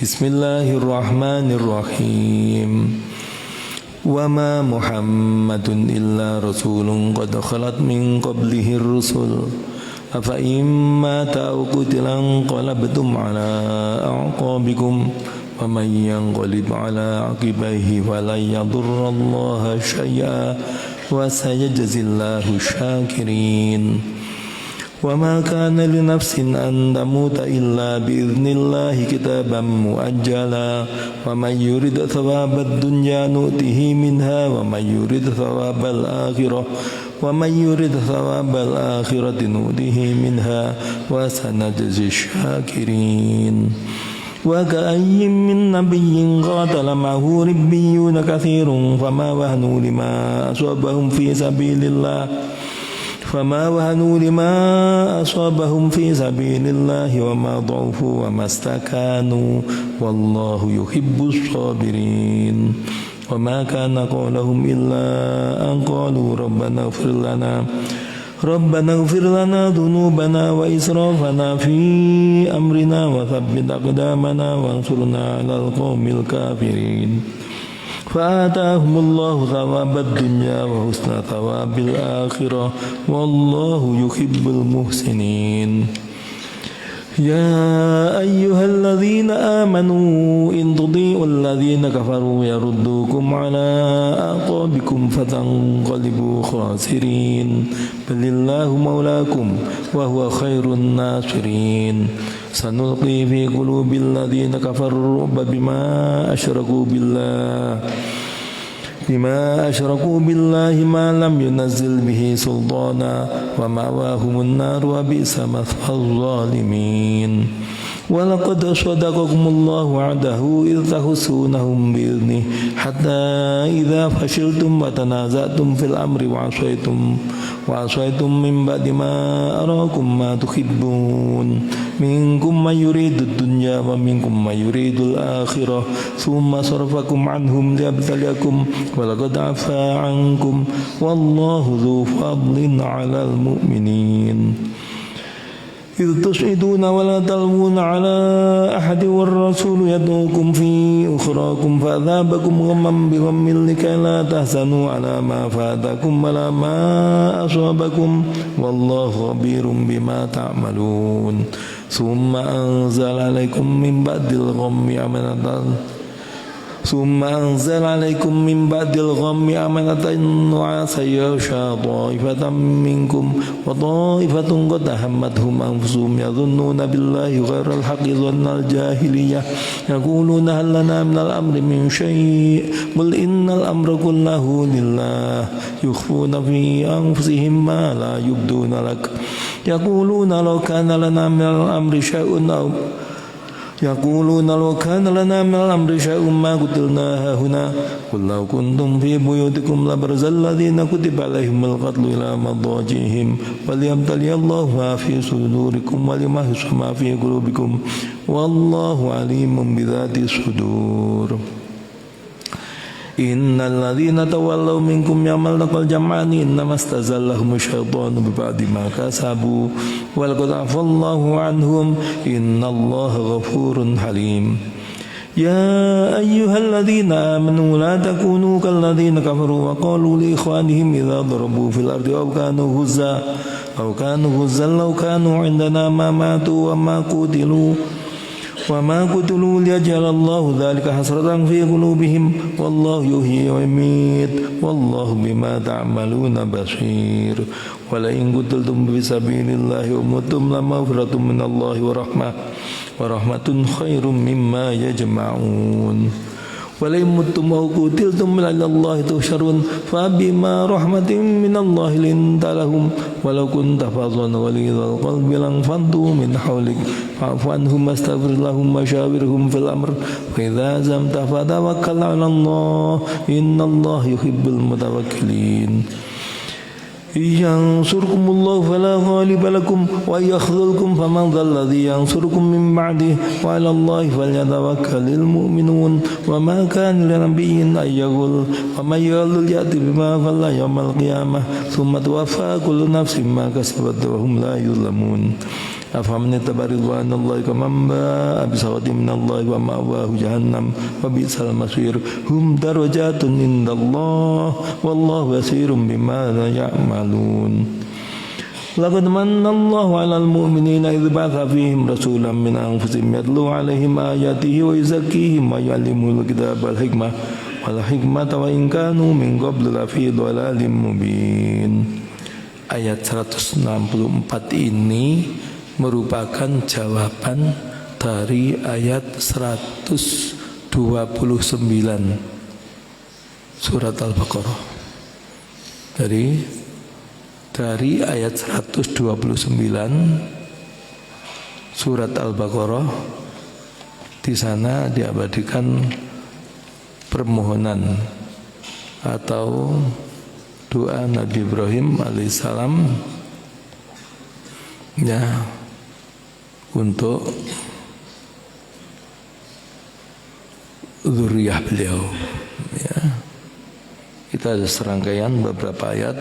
Bismillahirrahmanirrahim. Wa ma Muhammadun illa rasulun qad khalat min qablihi rusul afa imma ta'qutilan qalabtum ala a'qabikum wa man yanqalib ala aqibaihi falan yadurrallaha syai'a wa sayajzillahu syakirin. Wa ma kana li nafsin an tamuta illa bi idznillah kitaban muajjala wa may yurid thawabad dunya nu'tihi minha wa may yurid thawabal akhirah wa may yurid thawabal akhirati nu'tihi minha wa sanajzi syakirin. Wa ka'ayyin min nabiyyin qatala ma'ahu ribbiyun katsirun fama wahnu lima asabahum fi sabilillah فما وهنوا لما أصابهم في سبيل الله وما ضعفوا وما استكانوا والله يحب الصابرين. وما كان قولهم إلا أن قالوا ربنا اغفر لنا ذنوبنا وإسرافنا في أمرنا وثبت أقدامنا وانصرنا على القوم الكافرين. فآتاهم الله ثواب الدنيا وحسن ثواب الآخرة والله يحب المحسنين. يا أيها الذين آمنوا إن تطيعوا الذين كفروا يردوكم على أعقابكم فتنقلبوا خاسرين بل الله مولاكم وهو خير الناصرين. سنلقي في قلوب الذين كفروا الرعب بما أشركوا بالله ما لم ينزل به سلطانا ومأواهم النار وبئس مثوى الظالمين. ولقد صدقكم الله وعده إذ تحسونهم بإذنه حتى إذا فشلتم وتنازعتم في الأمر وعصيتم من بعد ما أراكم ما تحبون منكم من يريد الدنيا ومنكم من يريد الآخرة ثم صرفكم عنهم ليبتليكم ولقد عفا عنكم والله ذو فضل على المؤمنين. إذ تصعدون ولا تلوون على أحد والرسول يدعوكم في أخراكم فأذابكم غما بغم لكي لا تحزنوا على ما فاتكم ولا ما أصابكم والله خبير بما تعملون. ثم أنزل عليكم من بعد الغم أمنة نعاسا يغشى طائفة منكم وطائفة قد همتهم أنفسهم يظنون بالله غير الحق ظن الجاهلية يقولون هل لنا من الأمر من شيء قل إن الأمر كله لله يخفون في أنفسهم ما لا يبدون لك يقولون لو كان لنا من الأمر شيء ما قتلنا هنا قل لو كنتم في بيوتكم لبرز الذين كتب عليهم القتل إلى مضاجعهم وليبتلي الله ما في صدوركم وليمحص ما في قلوبكم والله عليم بذات الصدور. إن الذين تولوا منكم يوم التقى الجمعان إنما استزلهم الشيطان ببعد ما كسبوا ولقد عفا الله عنهم إن الله غفور حليم. يا أيها الذين آمنوا لا تكونوا كالذين كفروا وقالوا لإخوانهم إذا ضربوا في الأرض أو كانوا غزا لو كانوا عندنا ما ماتوا وما قتلوا ليجعل الله ذلك حسرة في قلوبهم والله يحيي ويميت والله بما تعملون بصير. ولئن قتلتم في سبيل الله ومتم لمغفرة من الله ورحمة خير مما يجمعون. ولئن متم أو قتلتم إلى الله تحشرون فبما رحمة من الله لنت لهم ولو كنت فظا غليظ القلب لانفضوا من حولك فاعف عنهم واستغفر لهم وشاورهم في الأمر فإذا عزمت فتوكل على الله إن الله يحب المتوكلين. ينصركم الله فلا غالب لكم ويخذلكم فمن ذا الذي ينصركم من بعده وعلى الله فليتوكل المؤمنون. وما كان لنبي أن يغل ومن يغل يأتي بما غل يوم القيامة ثم توفى كل نفس ما كسبت وهم لا يظلمون. afaman ittaba ridwanallahi kaman ba'a bisakhatin minallahi wa ma'wahu jahannam wa bi'sal masir hum darajatun indallah wallahu basirun bima ya'malun. Laqad manna Allahu 'alal mu'minina idz ba'atha fihim rasulan min anfusihim yatlu 'alaihim ayatihi wa yuzakkihim wa yu'allimuhumul kitaba wal hikmata wa in kanu min qablu lafi dhalalin mubin. Ayat 164 ini merupakan jawaban dari ayat 129 surat Al-Baqarah. Dari ayat 129 surat Al-Baqarah, di sana diabadikan permohonan atau doa Nabi Ibrahim alaihissalam ya untuk zuriyah beliau ya. Kita ada serangkaian beberapa ayat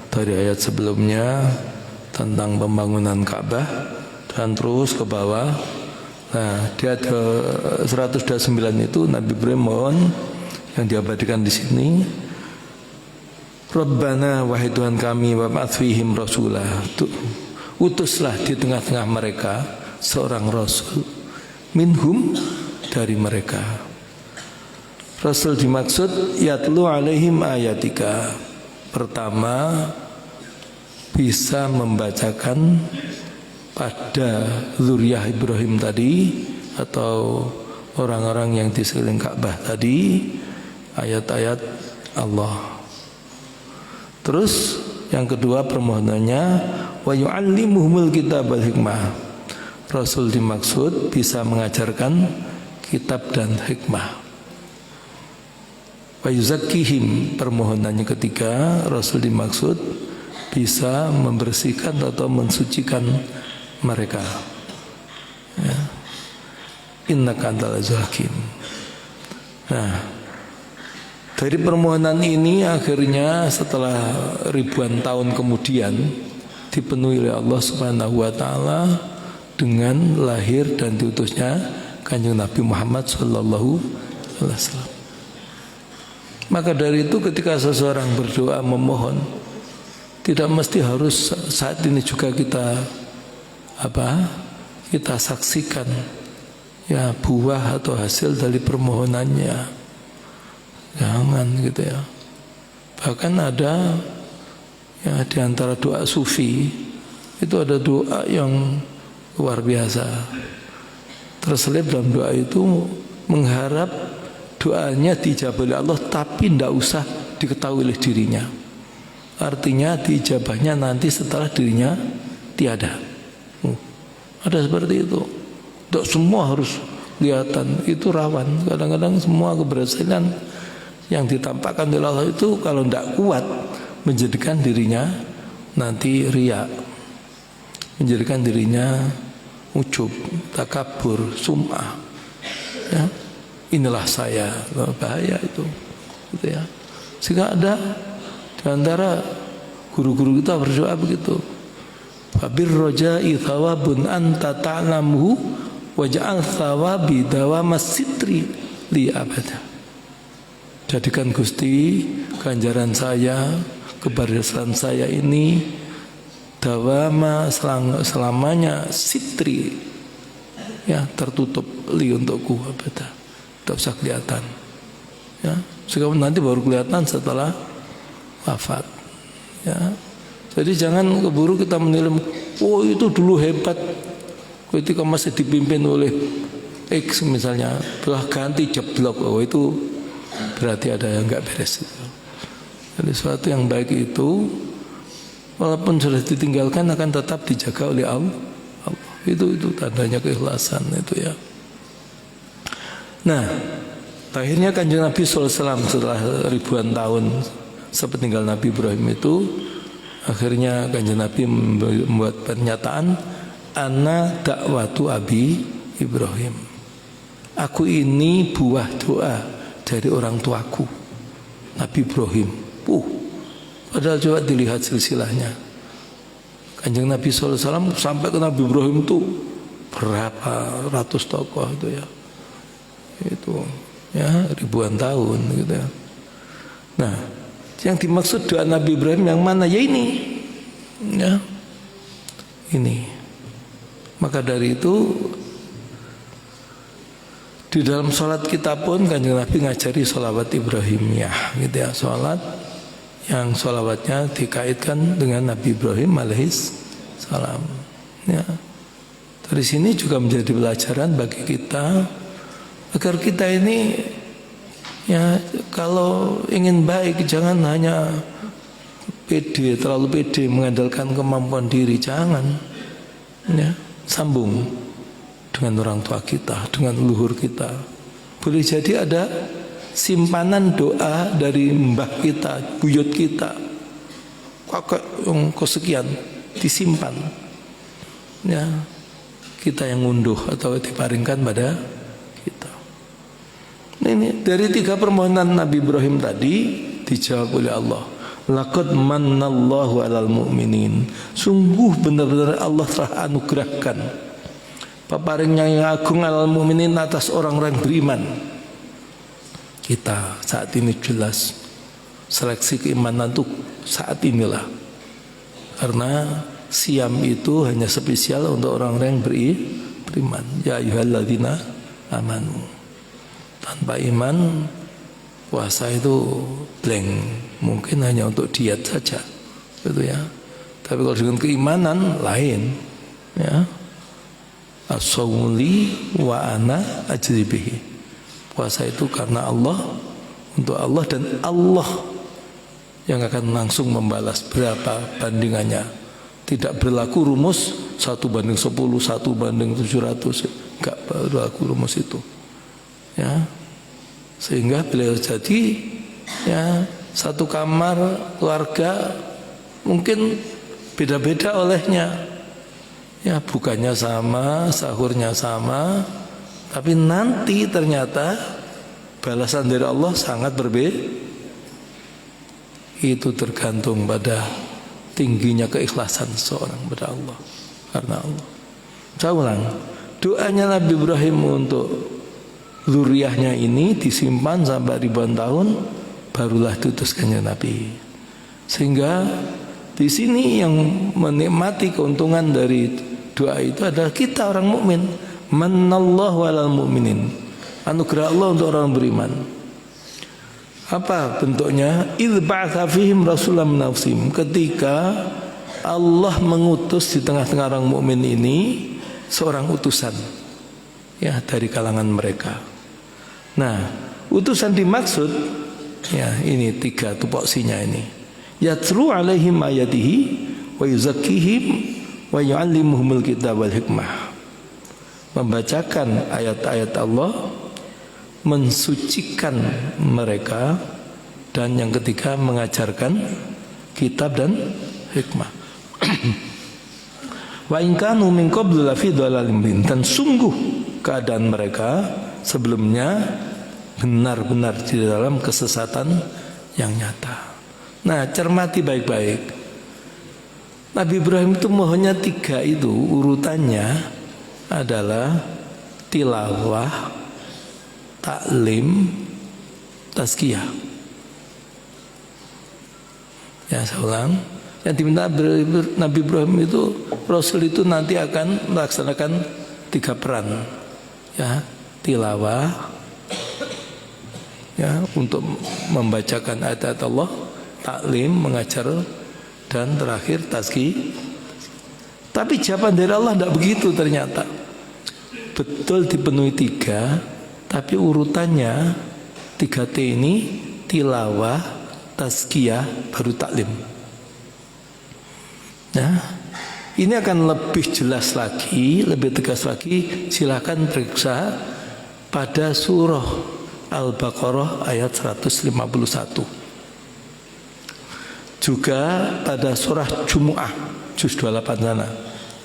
dari ayat sebelumnya tentang pembangunan Ka'bah dan terus ke bawah. Nah, di ayat 129 itu Nabi Ibrahim mohon yang diabadikan di sini, Rabbana wahai Tuhan kami wab'ats fihim rasulah, utuslah di tengah-tengah mereka seorang rasul, minhum dari mereka. Rasul dimaksud yatlu alaihim ayatika. Pertama, bisa membacakan pada zuriyah Ibrahim tadi atau orang-orang yang di sekeliling Ka'bah tadi ayat-ayat Allah. Terus yang kedua permohonannya wa yu'allimuhumul kitab wal hikmah. Rasul dimaksud bisa mengajarkan kitab dan hikmah. Wa yuzakkihim, permohonannya ketiga Rasul dimaksud bisa membersihkan atau mensucikan mereka ya. Innaka antal azizul hakim. Nah, dari permohonan ini akhirnya setelah ribuan tahun kemudian dipenuhi oleh Allah Subhanahu wa taala dengan lahir dan diutusnya Kanjeng Nabi Muhammad sallallahu alaihi wasallam. Maka dari itu ketika seseorang berdoa memohon, tidak mesti harus saat ini juga kita saksikan ya buah atau hasil dari permohonannya. Jangan gitu ya. Bahkan ada ya di antara doa sufi itu ada doa yang luar biasa. Terselip dalam doa itu mengharap doanya dijabah oleh Allah tapi tidak usah diketahui oleh dirinya. Artinya diijabahnya nanti setelah dirinya tiada. Ada seperti itu. Tidak semua harus kelihatan, itu rawan. Kadang-kadang semua keberhasilan yang ditampakkan oleh Allah itu kalau tidak kuat menjadikan dirinya nanti riya, menjadikan dirinya ujub, takabur, sum'ah ya. Inilah saya, bahaya itu gitu ya. Sehingga ada di antara guru-guru kita berdoa begitu, fabir roja'i thawabun anta ta'lamuhu waj'al thawabi dawamas sitri li abada. Jadikan Gusti ganjaran saya, keberhasilan saya ini dawama selamanya sitri ya, tertutup li untukku abada, tidak usah kelihatan ya. Sekarang nanti baru kelihatan setelah wafat ya. Jadi jangan keburu kita menilai, oh itu dulu hebat ketika masih dipimpin oleh X misalnya, telah ganti jeblok, oh itu berarti ada yang nggak beres itu. Jadi sesuatu yang baik itu walaupun sudah ditinggalkan akan tetap dijaga oleh Allah. Itu tandanya keikhlasan itu ya. Nah, akhirnya Kanjeng Nabi SAW setelah ribuan tahun sepeninggal Nabi Ibrahim itu, akhirnya Kanjeng Nabi membuat pernyataan, ana dakwatu abi Ibrahim. Aku ini buah doa dari orang tuaku Nabi Ibrahim. Padahal coba dilihat silsilahnya. Kanjeng Nabi sallallahu alaihi wasallam sampai ke Nabi Ibrahim itu berapa ratus tokoh itu ya. Itu ya ribuan tahun gitu ya. Nah, yang dimaksud doa Nabi Ibrahim yang mana? Ya ini. Ya. Ini. Maka dari itu di dalam sholat kita pun Kanjeng Nabi ngajari sholawat Ibrahimiyah gitu ya. Sholat yang sholawatnya dikaitkan dengan Nabi Ibrahim alaihis salam ya. Dari sini juga menjadi pelajaran bagi kita agar kita ini ya kalau ingin baik jangan hanya pede, terlalu pede mengandalkan kemampuan diri, jangan ya, sambung dengan orang tua kita, dengan leluhur kita. Boleh jadi ada simpanan doa dari mbah kita, buyut kita, kakek yang kesekian disimpan ya, kita yang ngunduh atau diparingkan pada kita. Ini dari 3 permohonan Nabi Ibrahim tadi dijawab oleh Allah. Laqad mannallahu 'alal mu'minin. Sungguh benar-benar Allah telah anugerahkan peparingnya yang agung 'alal mu'minin atas orang-orang beriman. Kita saat ini jelas seleksi keimanan itu saat inilah. Karena Siam itu hanya spesial untuk orang-orang yang beriman. Ya ayyuhalladzina amanu. Tanpa iman puasa itu blank, mungkin hanya untuk diet saja, gitu ya. Tapi kalau dengan keimanan lain, ya. As-shawmu li wa ana ajri bihi. Puasa itu karena Allah, untuk Allah, dan Allah yang akan langsung membalas berapa bandingannya. Tidak berlaku rumus 1:10, 1:700, enggak berlaku rumus itu. Ya. Sehingga beliau jadi ya satu kamar keluarga mungkin beda-beda olehnya. Ya, bukannya sama, sahurnya sama, tapi nanti ternyata balasan dari Allah sangat berbeda. Itu tergantung pada tingginya keikhlasan seorang pada Allah, karena Allah. Saya ulang, doanya Nabi Ibrahim untuk zuriyahnya ini disimpan sampai ribuan tahun, barulah diutuskannya Nabi. Sehingga di sini yang menikmati keuntungan dari doa itu adalah kita orang mukmin. Manallahu 'alal mu'minin. Anugerah Allah untuk orang beriman. Apa bentuknya? Idz ba'atsa fihim rasulan min anfusihim. Ketika Allah mengutus di tengah-tengah orang mukmin ini seorang utusan ya dari kalangan mereka. Nah, utusan dimaksud ya ini 3 tupoksinya ini. Yatlu 'alaihim ayatihi wa yuzakkihim wa yu'allimuhumul kitab wal hikmah. Membacakan ayat-ayat Allah, mensucikan mereka, dan yang ketiga mengajarkan kitab dan hikmah. Wa in kanu min qablu lafi dhalalin mubin. Dan sungguh keadaan mereka sebelumnya benar-benar di dalam kesesatan yang nyata. Nah, cermati baik-baik. Nabi Ibrahim itu mohonnya 3 itu, urutannya adalah tilawah, taklim, tazkiyah. Ya, saya ulang. Yang diminta Nabi Ibrahim itu, Rasul itu nanti akan melaksanakan 3 peran. Ya, tilawah, ya, untuk membacakan ayat-ayat Allah, taklim, mengajar, dan terakhir tazkiyah. Tapi jawaban dari Allah tidak begitu ternyata. Betul dipenuhi 3, tapi urutannya 3T ini tilawah, tazkiyah, baru taklim. Nah, ini akan lebih jelas lagi, lebih tegas lagi. Silakan periksa pada surah Al-Baqarah ayat 151. Juga pada surah Jumu'ah juz 28 sana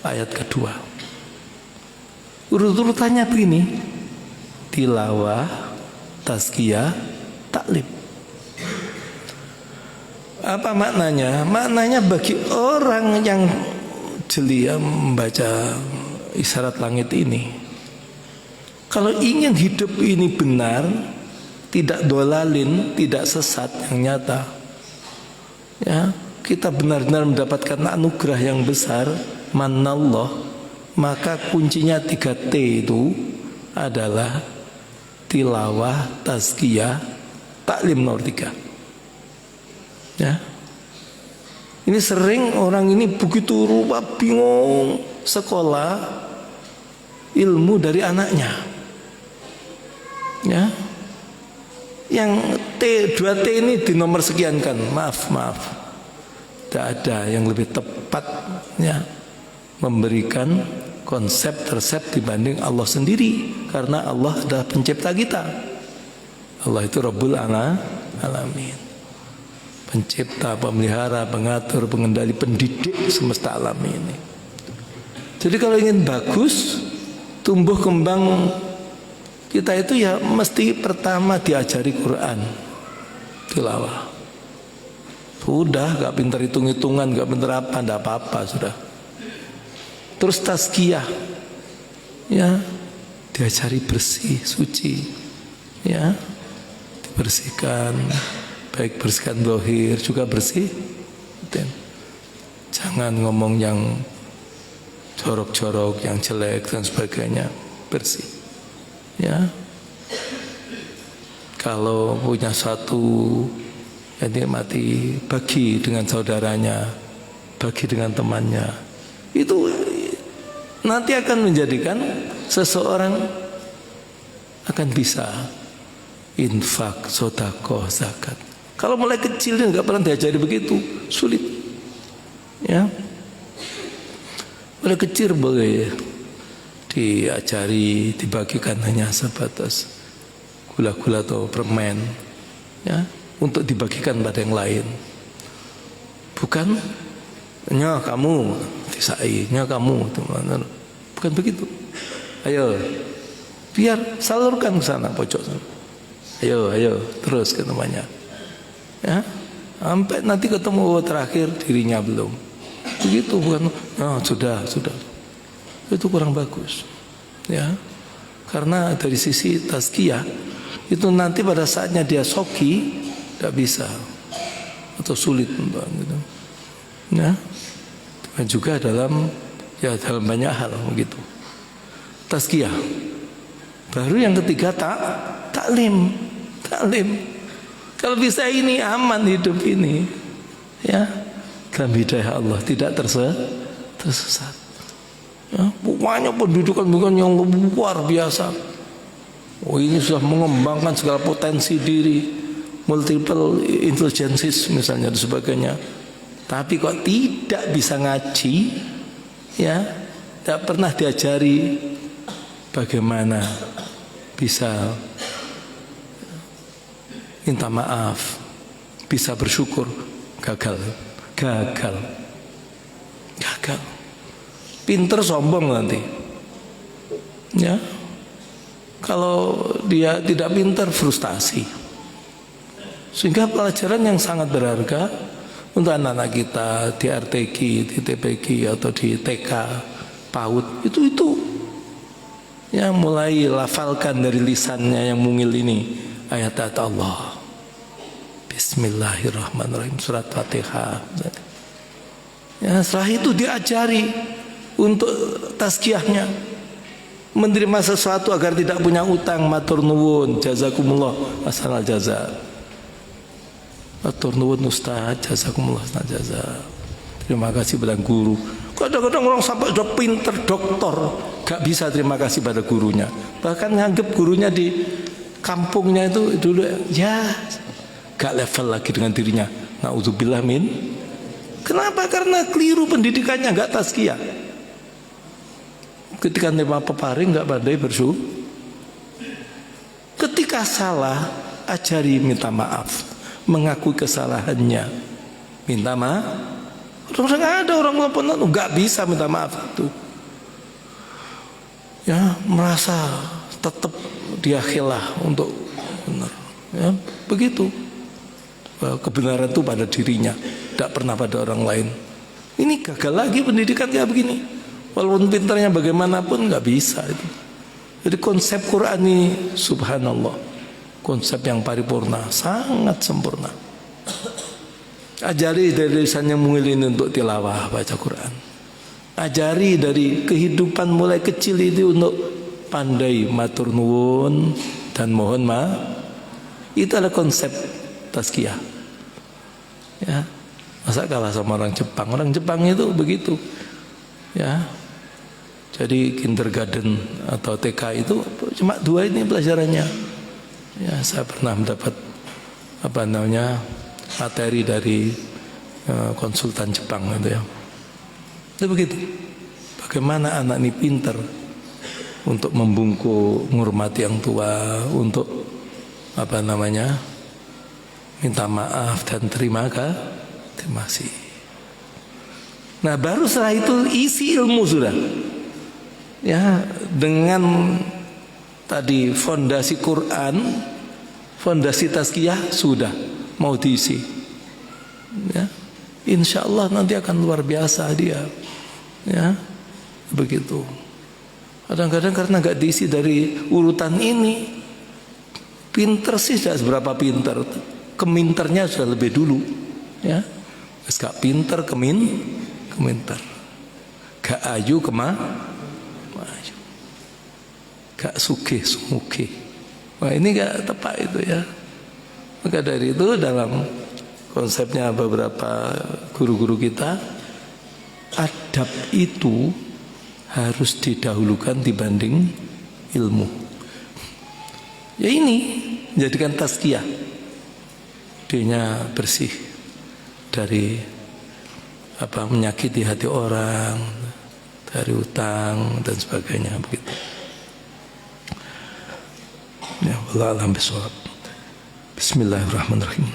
ayat kedua. Urut-urutannya begini: tilawah, tazkiyah, taklim. Apa maknanya? Maknanya bagi orang yang jeli ya membaca isyarat langit ini. Kalau ingin hidup ini benar, tidak dolalin, tidak sesat yang nyata, ya, kita benar-benar mendapatkan anugerah yang besar, manallah, maka kuncinya 3T itu adalah tilawah, tazkiyah, taklim nomor 3. Ya. Ini sering orang ini begitu rupa bingung sekolah ilmu dari anaknya. Ya. Yang T, 2T ini di nomor sekian kan. Maaf. Tidak ada yang lebih tepat ya, memberikan konsep resep dibanding Allah sendiri, karena Allah adalah pencipta kita. Allah itu Rabbul Alamin, pencipta, pemelihara, pengatur, pengendali, pendidik semesta alam ini. Jadi kalau ingin bagus, tumbuh kembang kita itu ya mesti pertama diajari Quran, tilawah. Sudah, gak pintar hitung-hitungan, gak pintar apa, gak apa-apa sudah. Terus tazkiyah, ya, diajari bersih, suci, ya, dibersihkan, baik bersihkan zahir juga bersih. Jangan ngomong yang jorok-jorok, yang jelek dan sebagainya, bersih. Ya, kalau punya satu yang nikmati, bagi dengan saudaranya, bagi dengan temannya, itu nanti akan menjadikan seseorang akan bisa infak, sedekah, zakat. Kalau mulai kecil nggak pernah diajari begitu, sulit. Ya, mulai kecil boleh diajari, dibagikan hanya sebatas gula-gula atau permen, ya, untuk dibagikan pada yang lain. Bukan nya kamu disai, nya kamu, teman-teman. Bukan begitu. Ayo, biar salurkan ke sana pojok sana. Ayo, terus ke temannya. Ya, sampai nanti ketemu terakhir dirinya belum. Begitu, bukan? Oh, sudah. Itu kurang bagus. Ya. Karena dari sisi tazkiyah itu nanti pada saatnya dia soki tidak bisa atau sulit gitu. Ya. Dan juga dalam banyak hal begitu. Tazkiyah. Baru yang ketiga taklim. Kalau bisa ini aman hidup ini, ya, dalam hidayah Allah, tidak tersesat. Ya, banyak pendidikan yang luar biasa. Oh, ini sudah mengembangkan segala potensi diri, multiple intelligences misalnya dan sebagainya. Tapi kok tidak bisa ngaji, ya, tidak pernah diajari bagaimana bisa minta maaf, bisa bersyukur, gagal. Pinter sombong nanti, ya. Kalau dia tidak pinter, frustasi. Sehingga pelajaran yang sangat berharga untuk anak-anak kita di RTQ, di TPQ atau di TK, PAUD itu ya, mulai lafalkan dari lisannya yang mungil ini ayat-ayat Allah. Bismillahirrahmanirrahim, surat Fatihah. Ya, setelah itu diajari untuk tazkiyahnya, menerima sesuatu agar tidak punya utang, matur nuwun, jazakumullah asal jaza. Matur nuwun Ustaz, jazakumullah asal jaza. Terima kasih pada guru. Kadang-kadang orang sampai sudah pinter, doktor, gak bisa terima kasih pada gurunya. Bahkan nganggep gurunya di kampungnya itu dulu ya gak level lagi dengan dirinya. Na'udzubillah min. Kenapa? Karena keliru pendidikannya, gak tazkiyah. Ketika nerima peparing gak pandai bersyukur. Ketika salah, ajari minta maaf, mengakui kesalahannya, minta maaf. Orang ada orang ngomong gak bisa minta maaf itu. Ya, merasa tetap dia khilah untuk benar. Ya, begitu. Kebenaran itu pada dirinya, tidak pernah pada orang lain. Ini gagal lagi pendidikan kayak begini. Walaupun pintarnya bagaimanapun nggak bisa itu. Jadi konsep Quran ini subhanallah, konsep yang paripurna, sangat sempurna. Ajari dari lisannya mungil ini untuk tilawah baca Quran. Ajari dari kehidupan mulai kecil itu untuk pandai matur nuwun dan mohon maaf. Itu adalah konsep tazkiyah. Ya, masa kalah sama orang Jepang? Orang Jepang itu begitu. Ya, jadi kindergarten atau TK itu cuma 2 ini pelajarannya. Ya, saya pernah mendapat materi dari konsultan Jepang itu ya. Itu begitu. Bagaimana anak ini pintar untuk membungkuk, menghormati yang tua, untuk minta maaf dan terima kasih. Nah, baru setelah itu isi ilmu sudah. Ya, dengan tadi fondasi Quran, fondasi tazkiyah sudah mau diisi. Ya, insya Allah nanti akan luar biasa dia. Ya, begitu. Kadang-kadang karena nggak diisi dari urutan ini, pinter sih tidak seberapa pinter, keminternya sudah lebih dulu. Ya, gak pinter keminter, gak ayu maju, gak sugih sumugih. Wah, ini gak tepat itu ya. Maka dari itu dalam konsepnya beberapa guru-guru kita, adab itu harus didahulukan dibanding ilmu. Ya ini jadikan tazkiyah, dirinya bersih dari menyakiti hati orang, dari utang dan sebagainya begitu. Ya, wallahu a'lam bishawab. Bismillahirrahmanirrahim.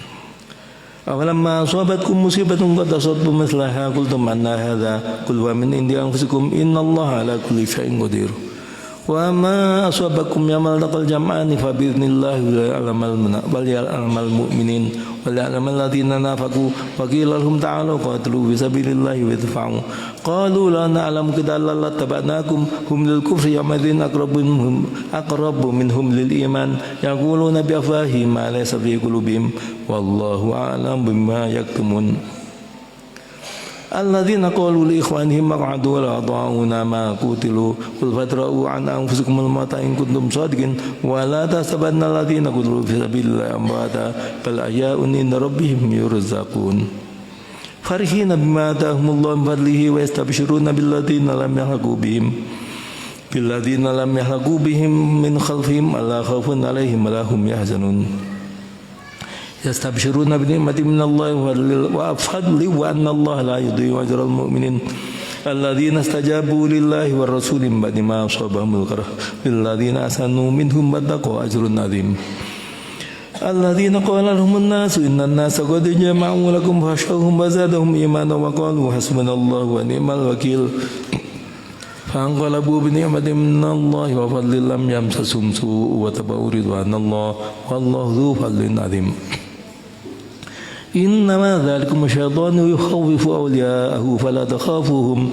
Awalamma asabatkum musibatun qad asabtum mithlaha qultum anna hadza qul wa min indi anfusikum innallaha ala kulli syai'in qadir. Wa ma asabakum yawmal taqal jam'ani fa bi'idznillah wal ya'lamal mu'minin wal ya'lamal ladzina nafaqu wa qila lahum ta'alu qatilu fi sabilillahi wa idfa'u qalu la na'lamu qitalan lattaba'nakum hum lil kufri yawmadzin aqrabu minhum lil iman yaquluna bi afwahihim ma laysa fi qulubihim wallahu a'lam bima yaktumun. Alladzina qalu li ikhwanihim maq'adu la ta'una ma qutilu qul fadra'u an anfusikum al-mauta in kuntum shadiqin wa la tahsabanna alladzina qutilu fi sabilillahi amwata bal ahya'un 'inda rabbihim yurzaqun farihina bima atahumullahu min fadlihi wa yastabshiruna billadzina lam yalhaqu bihim min khalfihim alla khawfun 'alaihim wa la hum yahzanun. Yastabshiruna bi ni'matin minallahi wa fadli wa anna Allah la yudhi'u ajral mu'minin alladzina istajabu lillahi war rasuli min ba'di ma asabahumul qarh lilladzina ahsanu minhum wattaqu ajrun 'adzim. Alladzina qala lahumun nasu innan nasa qad jama'u lakum fakhshawhum wa zadahum imanan wa qalu hasbunallahu wa ni'mal wakil. Fanqalabu bi ni'matin minallahi wa fadlin lam yamsasum su'un wa tabawu ridwanallahi wallahu dzu fadlin 'adzim. Innama dzalikum syaitanu yukhawwifu awliya'ahu fala takhafuhum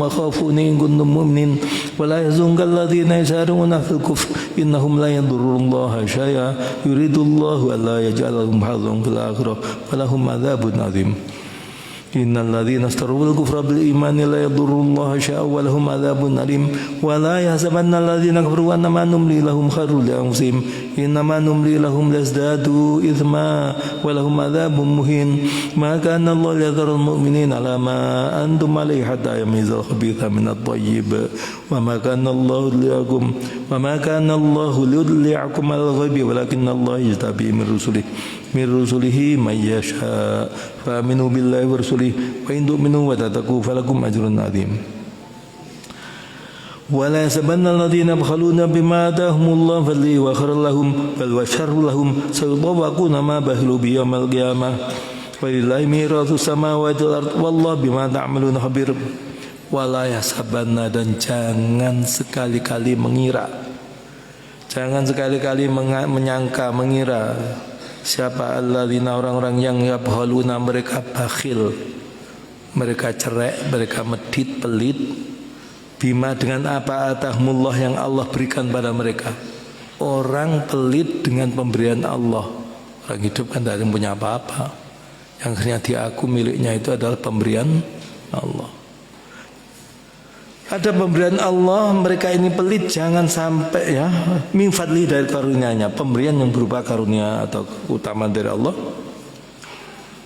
wa khafuni in kuntum mu'minin wa la yahzunka alladhina yasaruna fil kufr innahum la yadurrullaha syai'a yuridullahu alla yaj'ala lahum hazzan fil akhirah falahum adzabun 'adzim. Innal ladzina istarul kufra bil imani la yadurrullaha syai'a wa lahum adzabun alim wa la yahsabanna alladzina kafaru annama numli lahum khairul li anfusihim innama numli lahum lazdadu ithma wa lahum adzabun muhin ma kana Allah liyadhara al-mu'minina ala ma antum alayhi hatta yamizal khabitha min at-tayyib wa ma kana Allah liyudli'akum al-ghaibi walakinna Allah yajtabi min rusulihi man yasha fa aminu billahi wa rasulihi wa in tu'minu wa tattaqu falakum ajrun 'adzim. Wa la yasabanna alladhina yabkhaluna bima atahumullahu fadli wa khairan lahum bal wa syarrun lahum sayudawaquna ma bahilu bi yaumil qiyamah wa lillahi mirathus samawati wal ardh wallahu bima ta'maluna khabir. Wa la yasabanna, dan jangan sekali-kali mengira, jangan sekali-kali menyangka, mengira siapa alladzina, orang-orang yang yabkhaluna, mereka bakhil mereka cerai, mereka medit, pelit. Bima dengan apa atahumullah yang Allah berikan pada mereka. Orang pelit dengan pemberian Allah. Orang hidup kan tidak ada yang punya apa-apa. Yang akhirnya diaku miliknya itu adalah pemberian Allah. Ada pemberian Allah, mereka ini pelit, jangan sampai ya min fadli dari karunia-Nya, pemberian yang berupa karunia atau keutamaan dari Allah.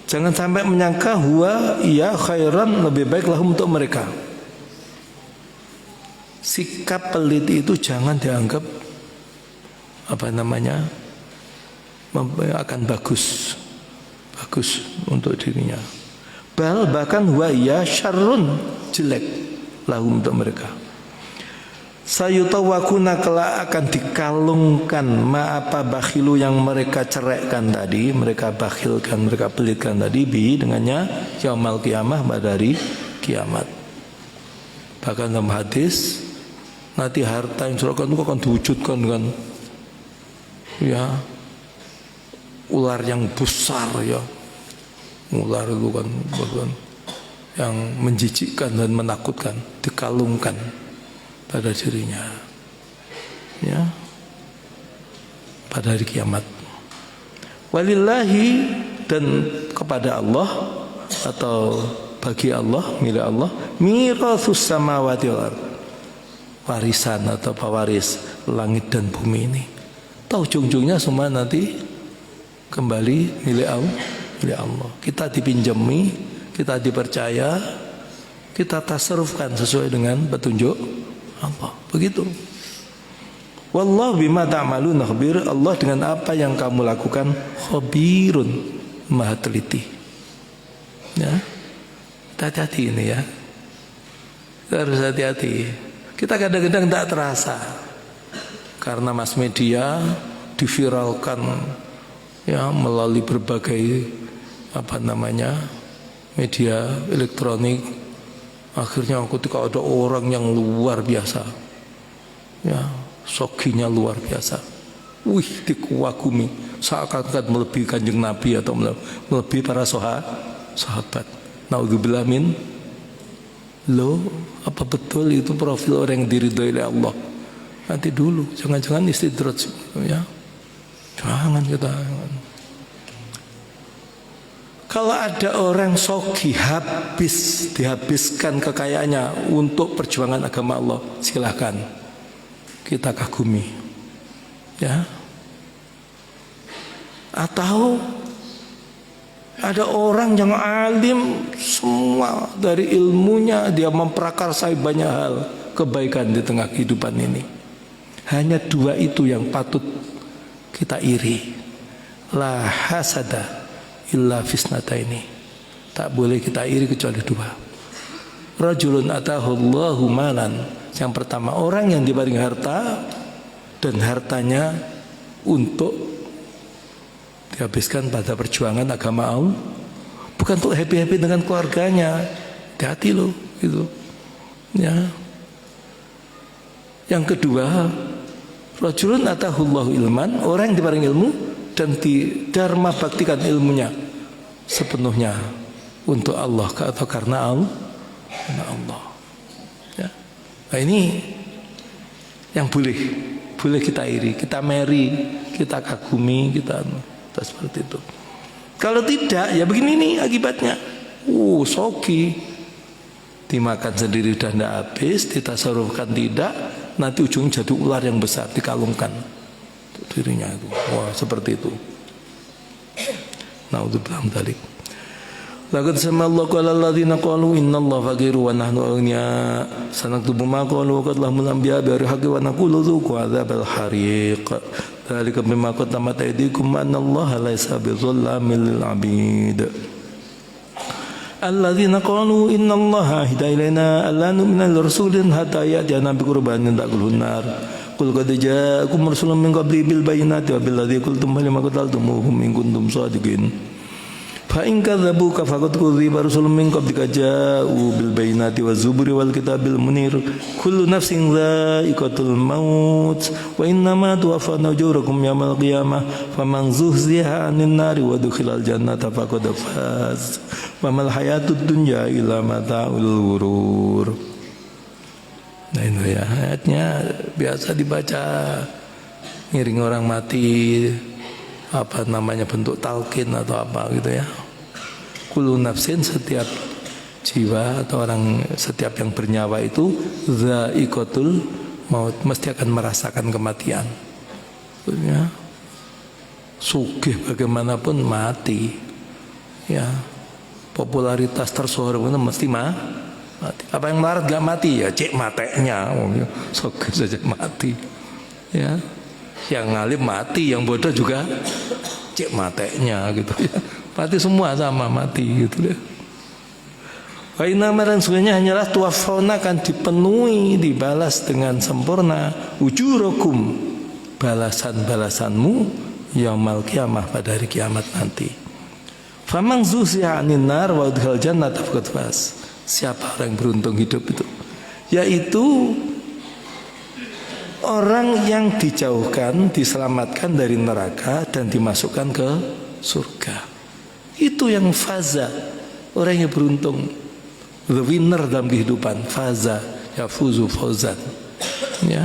Jangan sampai menyangka huwa ya khairan, lebih baik lahum untuk mereka. Sikap pelit itu jangan dianggap akan bagus untuk dirinya. Bahkan huwa ya syarrun, jelek lahum untuk mereka. Sayutawakuna kelak akan dikalungkan apa bakhilu yang mereka ceraikan tadi, mereka bakhilkan, mereka pelitkan tadi dengannya yaumul qiyamah, pada hari kiamat. Bahkan dalam hadis nanti harta yang diserahkan itu akan diwujudkan dengan ya ular yang besar ya. Ular itu kan yang menjijikkan dan menakutkan, dikalungkan pada dirinya ya pada hari kiamat. Walillahi, dan kepada Allah atau bagi Allah, milik Allah, mirathus samawati wal ardh, warisan atau pewaris langit dan bumi ini. Tahu ujung-ujungnya semua nanti kembali milik Allah. Kita dipinjami, kita dipercaya, kita tasarrufkan sesuai dengan petunjuk Allah. Begitu. Wallahu bima ta'maluna khabir. Allah dengan apa yang kamu lakukan khabirun, maha teliti. Ya. Hati-hati ini ya. Kita harus hati-hati. Kita kadang-kadang tak terasa karena mass media diviralkan ya melalui berbagai media elektronik. Akhirnya ketika ada orang yang luar biasa ya, sokinya luar biasa, dikagumi seakan-akan melebihi Kanjeng Nabi atau melebihi para sahabat. Naudzubillah min. Loh, apa betul itu profil orang yang diridhoi oleh Allah? Nanti dulu, jangan-jangan istidraj ya. Jangan kita. Kalau ada orang sogi dihabiskan kekayaannya untuk perjuangan agama Allah, silahkan kita kagumi, ya. Atau ada orang yang alim semua dari ilmunya, dia memprakarsai banyak hal kebaikan di tengah kehidupan ini. Hanya dua itu yang patut kita iri. La hasada illa fisnataini. Tak boleh kita iri kecuali dua. Rajulun atahullahu malan. Yang pertama, orang yang diberi harta dan hartanya untuk dihabiskan pada perjuangan agama Allah, bukan untuk happy-happy dengan keluarganya. Hati-hati loh gitu. Ya. Yang kedua, rajulun atahullahu ilman, orang yang diberi ilmu dan dharma baktikan ilmunya sepenuhnya untuk Allah atau karena Allah. Ya. Nah ini yang boleh kita iri, kita meri, kita kagumi, kita seperti itu. Kalau tidak, ya begini nih akibatnya. Soki dimakan sendiri udah tidak habis, ditasarufkan tidak, nanti ujungnya jadi ular yang besar dikalungkan dirinya itu. Wah, seperti itu. Naudzubillah min dzalik. Laqad sama Allah qala alladziina qalu innallaha faqiru wa nahnu aghniya sanaktubu ma qalu wa qad lahumul anbiya bi haqqi wa naqulu dzuqu adzabal hariq dzalika bima qaddamat aydikum annallaha laysa bizallamin lil 'abid. Alladziina qalu innallaha ahida ilaina alla nu'mina lirasulin hatta ya'tiyana bi qurbanin ta'kulun nar. Qul qad ja'akum rasulun min qabli bil bayyinati wa bil ladzi qultum lima qataltumuhum in kuntum shadiqin. Fa in kadzabuka faqad kudziba rusulun min qablika ja'u bil bayyinati waz zuburi wal kitabil munir kullu nafsin dha'iqatul maut wa innama tuwaffawna ujurakum yawmal qiyamah faman zuhziha 'anil nari wa dukhilal jannata faqad faz wa mal hayatud dunya illa mata'ul ghurur. Nah itu ya, ayatnya biasa dibaca ngiring orang mati, apa namanya, bentuk talqin atau apa gitu ya. Kullu nafsin, setiap jiwa atau orang, setiap yang bernyawa itu dha'iqatul maut, mesti akan merasakan kematian. Ya. Sugih bagaimanapun mati. Ya. Popularitas tersohor pun mesti mati. Apa yang melarat gak mati ya cek mateknya, sugih saja mati. Ya. Yang ngalim mati, yang bodoh juga cek mateknya gitu ya. Mati semua sama mati gitu ya. Wa inna maran sebenarnya hanyalah tuwaffawna, akan dipenuhi, dibalas dengan sempurna ujurakum, balasan-balasanmu yaumul qiyamah, pada hari kiamat nanti. Faman zuhziha 'anil nar wa udkhilal jannata faqad faz. Siapa orang yang beruntung hidup itu? Yaitu orang yang dijauhkan, diselamatkan dari neraka dan dimasukkan ke surga. Itu yang faza, orang yang beruntung, the winner dalam kehidupan. Faza yafuzu fawzan. Ya,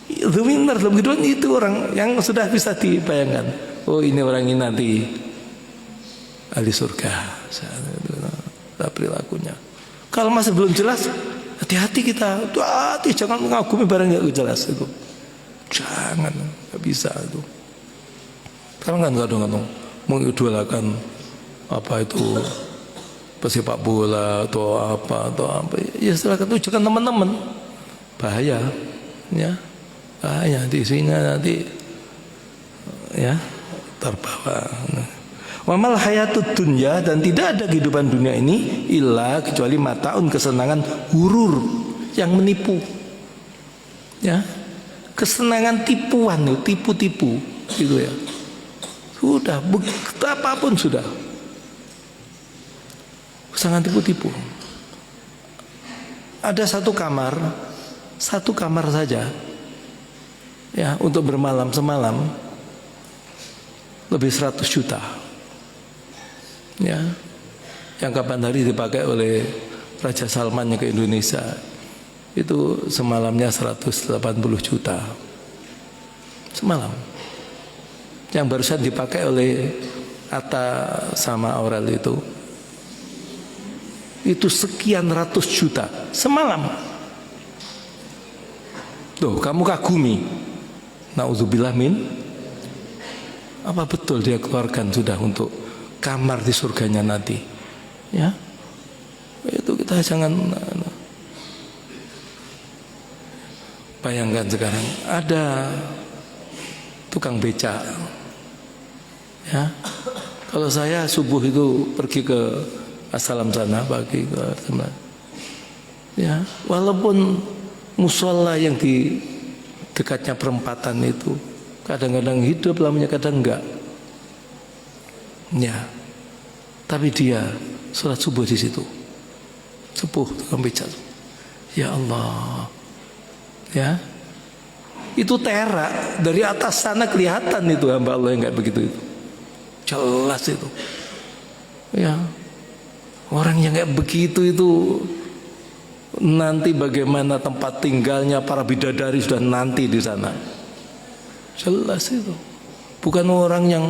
the winner dalam kehidupan itu orang yang sudah bisa dibayangkan. Oh, ini orang ini nanti ahli surga. Perilakunya. Kalau masih belum jelas, hati-hati kita. Hati, jangan mengagumi barang yang jelas itu. Jangan, nggak bisa itu. Karena kan kadang-kadang mengidolakan apa itu pesepak bola atau apa. Ya silakan tunjukkan teman-teman. Bahaya, ya. Bahaya di sini nanti, ya, terbawa. Wa mal hayatud dunya, dan tidak ada kehidupan dunia ini illa kecuali mataun, kesenangan hurur yang menipu. Ya. Kesenangan tipuan, tipu-tipu gitu ya. Sudah betapapun sudah. Kesenangan tipu-tipu. Ada satu kamar saja. Ya, untuk bermalam semalam lebih 100 juta. Ya, yang kapan hari dipakai oleh Raja Salman ke Indonesia itu semalamnya 180 juta semalam. Yang barusan dipakai oleh Atta sama Aurel itu sekian ratus juta semalam. Tuh, kamu kagumi. Nauzubillah min. Apa betul dia keluarkan sudah untuk kamar di surganya nanti? Ya, itu kita jangan. Bayangkan sekarang ada tukang becak. Ya, kalau saya subuh itu pergi ke Assalam sana, pagi ke sana. Ya, walaupun musola yang di dekatnya perempatan itu kadang-kadang hidup lamanya, kadang enggak. Ya, tapi dia sholat subuh di situ. Subuh tukang becak. Ya Allah. Ya, itu terak dari atas sana kelihatan itu hamba Allah yang kayak begitu itu. Jelas itu. Ya, orang yang kayak begitu itu nanti bagaimana tempat tinggalnya para bidadari sudah nanti di sana. Jelas itu. Bukan orang yang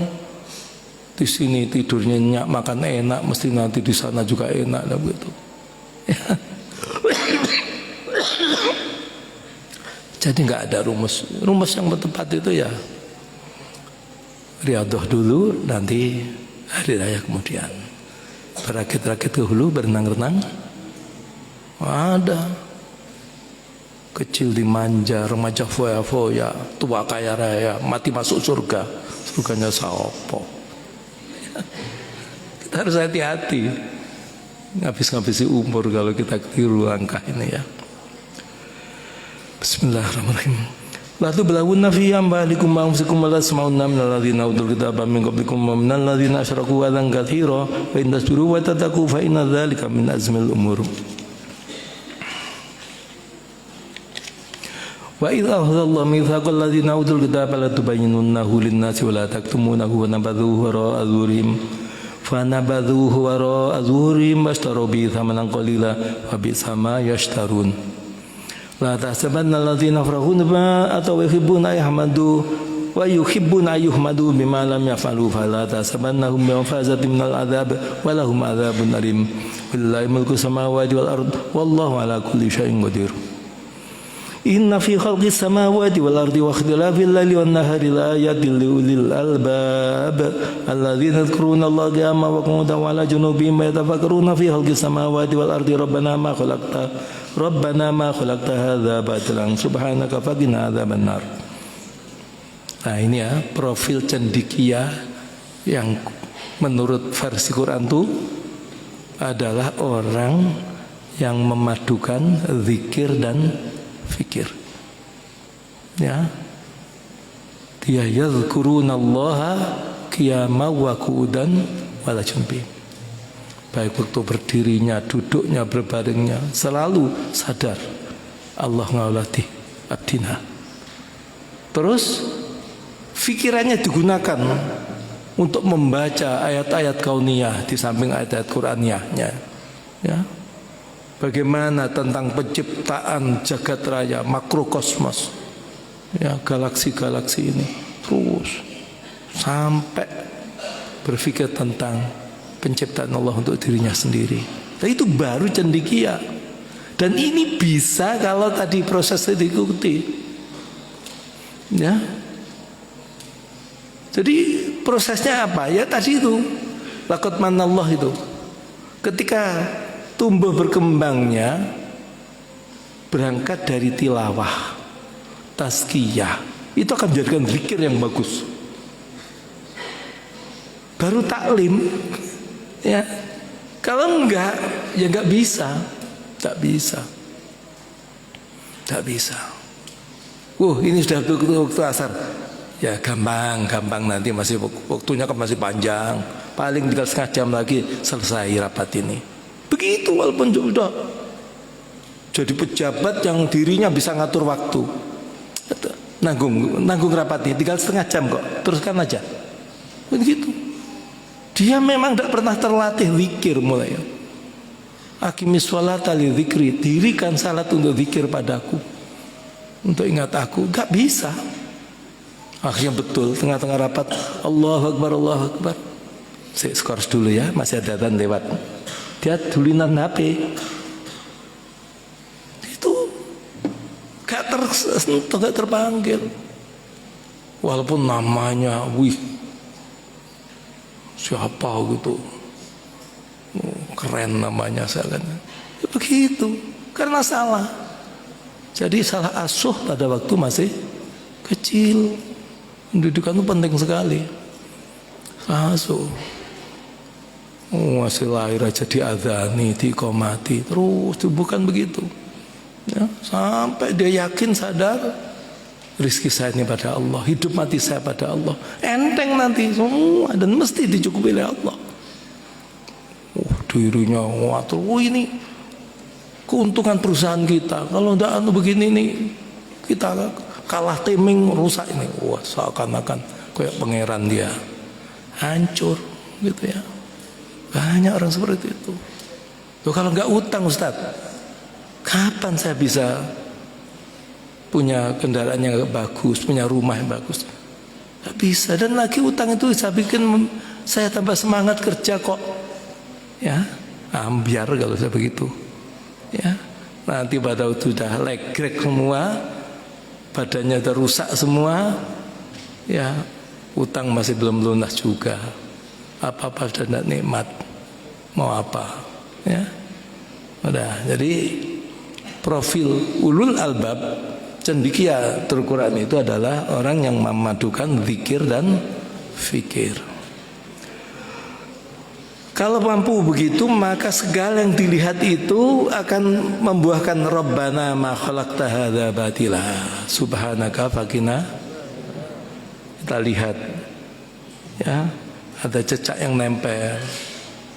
di sini tidurnya nyenyak, makan enak, mesti nanti di sana juga enak lah begitu. Ya. Jadi nggak ada rumus yang tepat itu ya. Riyadhah dulu, nanti hari raya kemudian. Berakit-rakit ke hulu, berenang-renang. Ada. Kecil dimanja, remaja foya-foya, tua kaya raya, mati masuk surga. Surganya saopo. Kita harus hati-hati. Ngabis-ngabisi umur kalau kita keliru langkah ini ya. Bismillahirrahmanirrahim. La tublawunna fi amwalikum wa anfusikum wa la tasma'unna minal ladzina utul kitaba min qablikum wa minal ladzina asyraku adzan katsira wa in tasbiru wa tattaqu fa inna dzalika min azmil umur. Wa idza akhadallahu mitsaqal ladzina utul kitaba la tubayyinunnahu lin-nasi wa la taktumunahu wa nabadhuhu wara'a zuhurihim fa nabadhuhu wara'a zuhurihim washtaru bihi thamanan qalila wa bi'sa ma yashtarun. La tahsabanna alladzina yafrahuna bima ataw yuhibbuna ayahmadu wa yuhibbuna ayyuhmadu bima lam yaf'alu fala tahsabannahum bimafazatin minal adzab wa lahum adzabun alim. Lillahi mulku samawati wal ard wallahu ala kulli syai'in qadir. Inna fi khalqis samawati wal ardi wa ikhtilafil laili wan nahari laayatin liulil albab alladzina yadhkuruna Allaha qiyaman wa qu'udan wa 'ala junubihim wa yatafakkaruna fi khalqis samawati wal ardi rabbana ma khalaqta hadza batilan subhanaka faqina adzabannar. Nah ini ya profil cendekia yang menurut versi Quran itu adalah orang yang memadukan zikir dan fikir. Ya. Dia yadhkurunallaha qiyaman wa qu'udan wa 'ala junubihim. Baik waktu berdirinya, duduknya, berbaringnya, selalu sadar Allah ngawlati abdina. Terus fikirannya digunakan untuk membaca ayat-ayat kauniyah di samping ayat-ayat Qur'aniyahnya. Ya. Bagaimana tentang penciptaan jagat raya, makrokosmos, ya, galaksi-galaksi ini, terus sampai berpikir tentang penciptaan Allah untuk dirinya sendiri. Dan itu baru cendekia. Dan ini bisa kalau tadi prosesnya diikuti. Ya. Jadi prosesnya apa? Ya tadi itu. Laqad manallah itu. Ketika tumbuh berkembangnya berangkat dari tilawah, tazkiyah, itu akan menjadikan zikir yang bagus. Baru taklim. Ya, kalau enggak, ya enggak bisa, tak bisa. Ini sudah waktu asar. Ya gampang nanti masih waktunya kan masih panjang. Paling tinggal setengah jam lagi selesai rapat ini. Begitu walaupun sudah jadi pejabat yang dirinya bisa ngatur waktu. Nanggung rapat ini tinggal setengah jam kok. Teruskan aja. Begitu. Dia memang tidak pernah terlatih zikir mulai. Aqimis sholata li dzikri, dirikan salat untuk zikir padaku, untuk ingat aku. Gak bisa. Akhirnya betul tengah-tengah rapat Allahu Akbar, Allahu Akbar. Saya skors dulu ya, masih ada dan lewat. Dia dulinan HP. Itu gak tersentuh, gak terpanggil. Walaupun namanya, siapa gitu, keren namanya saya kan. Ya begitu, karena salah. Jadi salah asuh pada waktu masih kecil. Pendidikan itu penting sekali. Salah asuh. Masih lahir aja diadzani, diiqomati, terus bukan begitu. Ya, sampai dia yakin sadar rizki saya ini pada Allah, hidup mati saya pada Allah. Enteng nanti semua dan mesti dicukupi oleh Allah. Dirinya ngatur, ini keuntungan perusahaan kita. Kalau tidak begini nih, kita kalah timing, rusak ini. Wah, seakan-akan kayak pangeran dia. Hancur gitu ya. Banyak orang seperti itu. Tuh kalau nggak utang Ustaz, kapan saya bisa punya kendaraan yang bagus, punya rumah yang bagus? Gak bisa. Dan lagi utang itu saya bikin saya tambah semangat kerja kok. Ya, ambiar kalau saya begitu. Ya, nanti pada waktu sudah legrek semua, badannya sudah rusak semua, ya utang masih belum lunas juga. Apa-apa sudah tidak nikmat. Mau apa? Ya, udah. Jadi profil ulul albab cendekia Al-Quran itu adalah orang yang memadukan zikir dan fikir. Kalau mampu begitu, maka segala yang dilihat itu akan membuahkan Rabbana ma khalaqta hadza batila subhanaka faqina. Kita lihat ya, ada cecak yang nempel.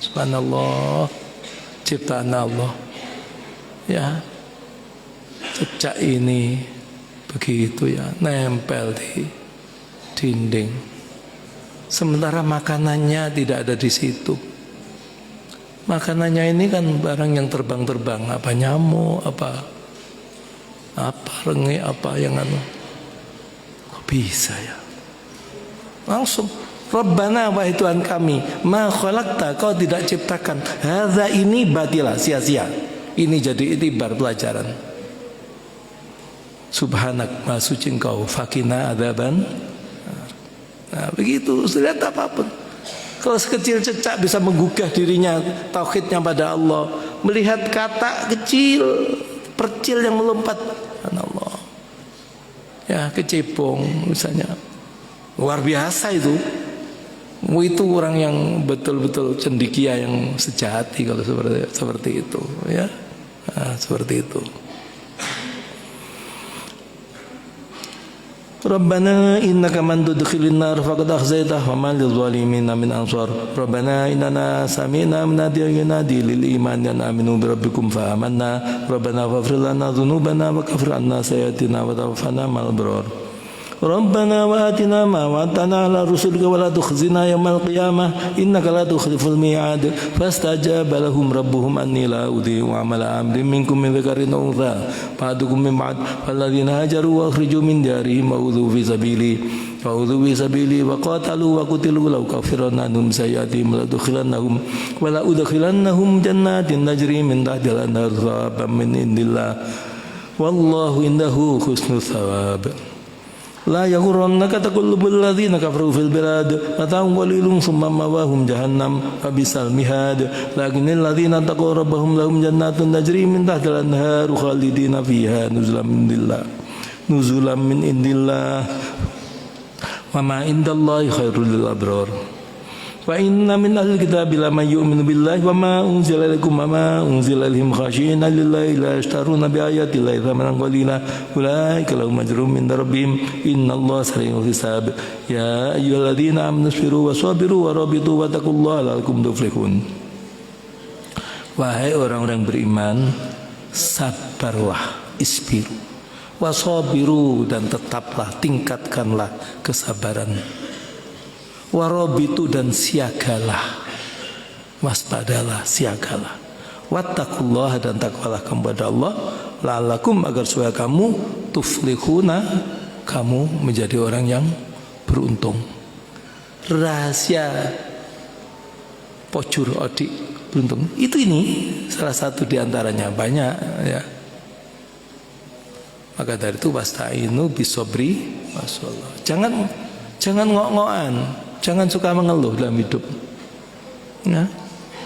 Subhanallah, ciptaan Allah. Ya, cecak ini begitu ya, nempel di dinding. Sementara makanannya tidak ada di situ. Makanannya ini kan barang yang terbang-terbang, apa nyamuk, apa renge, apa yang anu. Kok bisa ya? Langsung Rabbana, wahai Tuhan kami, ma khalaqta, kau tidak ciptakan hadza ini batila, sia-sia. Ini jadi itibar pelajaran. Subhanak, maha suci engkau, fakina adzaban. Nah, begitu, lihat apapun. Kalau sekecil cecak bisa menggugah dirinya, tauhidnya pada Allah, melihat kata kecil, percil yang melompat, Allah. Ya, kecebong misalnya, luar biasa itu. Itu orang yang betul-betul cendekia, yang sejati kalau seperti itu, ya, nah, seperti itu. Rabbana innaka man tudkhilin nar faqad akhzaitah wa man lidh-dhalimin min ansar. Rabbana innana sami'na munadiyan yunadi lil iman an aminu bi rabbikum fa amanna. Rabbana faghfir lana dhunubana wa kaffir 'anna sayyi'atina wa tawaffana ma'al abrar. Rabbana wa atina ma wa'adtana ala rusulika wa la tukhzina yawmal qiyamah innaka la tukhliful mi'ad. Fastajaba lahum rabbuhum anni la udhi'u 'amala 'abdin minkum min dzakarin aw untha ba'dukum min ba'd falladzina hajaru wa akhriju min diyarihim wa udhu fi sabili wa qatalu wa qutilu law kaffiranna anhum sayyi'atihim wa la udkhilannahum jannatin tajri min tahtiha al-anhar thawaban min indillah wallahu indahu husnul thawab. La yaghurrannaka taqallubul ladzina kafaru fil bilad mata'un qalilun thumma mawahum jahannam fabisal mihad. Lakinnal ladzina taqaw rabbahum lahum jannatun tajri min tahtiha al-anhar khalidina fiha nuzulan min indillah wa ma indallahi khairul lil abrar. Wa inna min ahli kitabi laman yu'minu billahi wa ma unzila ilaikum wa ma unzila ilaihim khashi'ina lillahi la yashtaruna bi ayati llahi thamanan qalila ulaika lahum ajrun min rabbihim innallaha sari'ul hisab. Ya ayyuhalladzina amanu sabiru wa sabiru wa rabitu wa taqullaha la'allakum tuflihun. Wahai orang-orang beriman, sabarlah, isbiru, wasabiru, dan tetaplah, tingkatkanlah kesabaran. Warabitu, dan siagalah, waspadalah, siagalah. Wattaqullaha, dan takwalah kepada Allah, la'allakum, agar supaya kamu tuflihuna, kamu menjadi orang yang beruntung. Rahasia pojur odik beruntung itu ini salah satu diantaranya, banyak ya. Maka dari itu wasta'inu bisobri wasallah. Jangan ngok-ngokan, jangan suka mengeluh dalam hidup. Ya.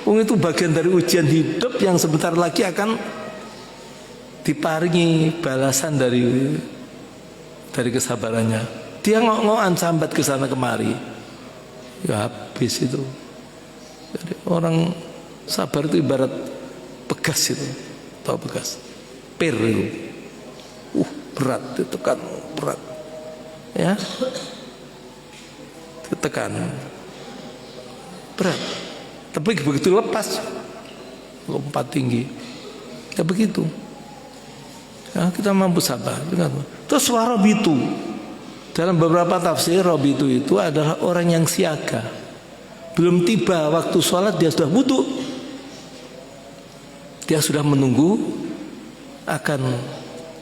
Itu bagian dari ujian hidup yang sebentar lagi akan diparingi balasan dari kesabarannya. Dia ngok-ngokan sambat ke sana kemari, ya habis itu. Jadi orang sabar itu ibarat pegas itu, tahu pegas, pir itu, berat, ditekan berat, ya, ditekan berat, tapi begitu lepas lompat tinggi, ya begitu. Ya, kita mampu sabar. Terus warabitu, dalam beberapa tafsir rabitu itu adalah orang yang siaga. Belum tiba waktu sholat dia sudah wudu, dia sudah menunggu akan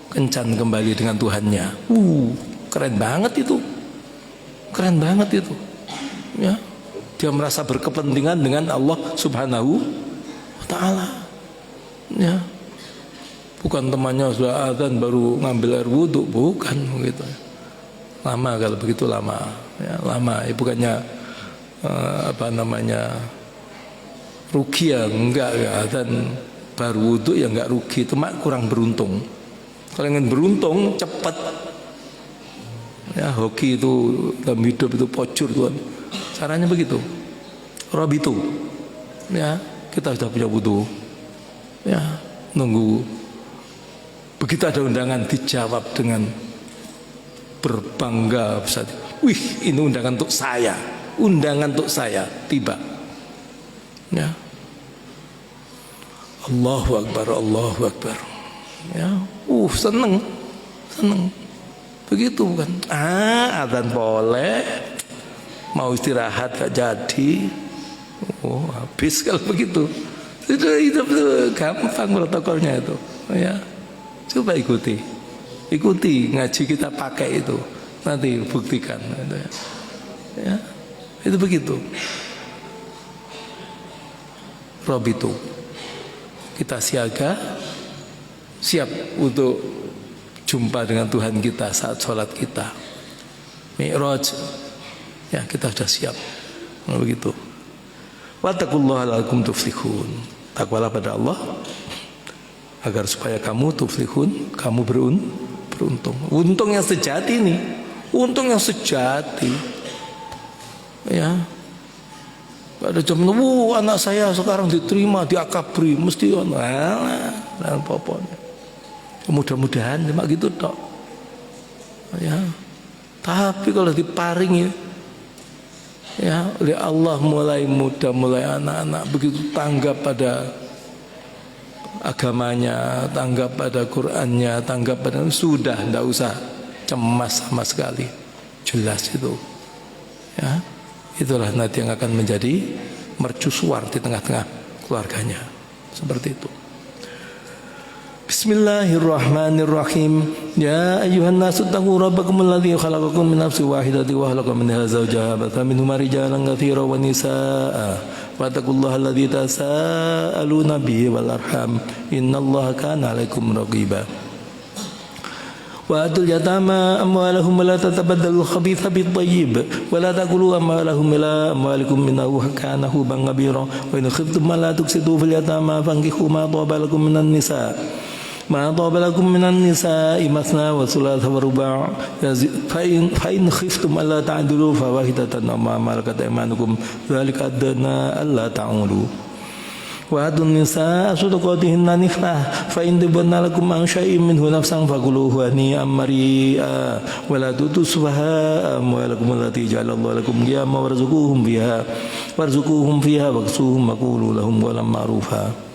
kencan kembali dengan Tuhannya. Keren banget itu, keren banget itu. Ya, dia merasa berkepentingan dengan Allah Subhanahu wa Ta'ala. Ya, bukan temannya sudah adzan baru ngambil air wudu, bukan begitu. Lama kalau begitu lama, ya, lama. Bukannya rugi ya, enggak ya, dan baru wudu ya enggak rugi, cuma kurang beruntung. Kalau ingin beruntung cepat, ya hoki itu dalam hidup itu pocur Tuhan, caranya begitu. Rabitu, Ya, kita sudah punya wudu. Ya, nunggu. Begitu ada undangan dijawab dengan berbangga. Wih, ini undangan untuk saya. Undangan untuk saya tiba. Ya. Allahu Akbar, Allahu Akbar. Ya, seneng. Begitu kan? Adzan boleh. Mau istirahat gak jadi. Habis kalau begitu. Itu gampang protokolnya itu. Ya. Coba ikuti ngaji kita pakai itu. Nanti buktikan. Ya. Itu begitu. Robitu. Kita siaga, siap untuk jumpa dengan Tuhan kita saat sholat kita. Mi'raj, ya kita sudah siap. Begitu. Wattaqullaha la'allakum tuflihun. Takwalah pada Allah agar supaya kamu tuflihun, kamu beruntung. Untung yang sejati nih. Untung yang sejati. Ya. Ada jam, anak saya sekarang diterima di akabri, mesti dan popon. Mudah-mudahan cuma gitu tok. Ya. Tapi kalau diparingi ya oleh Allah mulai muda, mulai anak-anak begitu tanggap pada agamanya, tanggap pada Qur'annya, tanggap pada sudah tidak usah cemas sama sekali. Jelas itu. Ya. Itulah nanti yang akan menjadi mercusuar di tengah-tengah keluarganya. Seperti itu. Bismillahirrahmanirrahim. Ya ayyuhan nasu taqu rabbakum alladzi khalaqakum min nafsin wahidatin wa khalaqa minha zawjaha batha minhuma rijalan katsiran wa nisaa'a wattaqullaha alladzi tasaaluna bihi wal arham innallaha kana 'alaikum raqiba. Wa atul yatama amwalahum la tatabaddalu al-khabitha bit-tayyib wa la taqulu amwalahum ila amwalikum minhu kana huban kabira wa in khiftum la tuksitu fil yatama fankihu ma taba lakum minan nisa masna wa thulatha wa ruba' fa in khiftum alla ta'dilu fa wahidatan amma malakat aymanukum dzalika adna alla ta'ulu. Wa atun nisa sadaqatihinna nihlah fa in tabanna lakum an syai'in minhu nafsan faquluhu hani'an mari'a wa la tutusfaha amwalakum allati ja'alallahu lakum qiyaman warzuquhum fiha waqsuhum wa qulu lahum qawlan ma'rufa.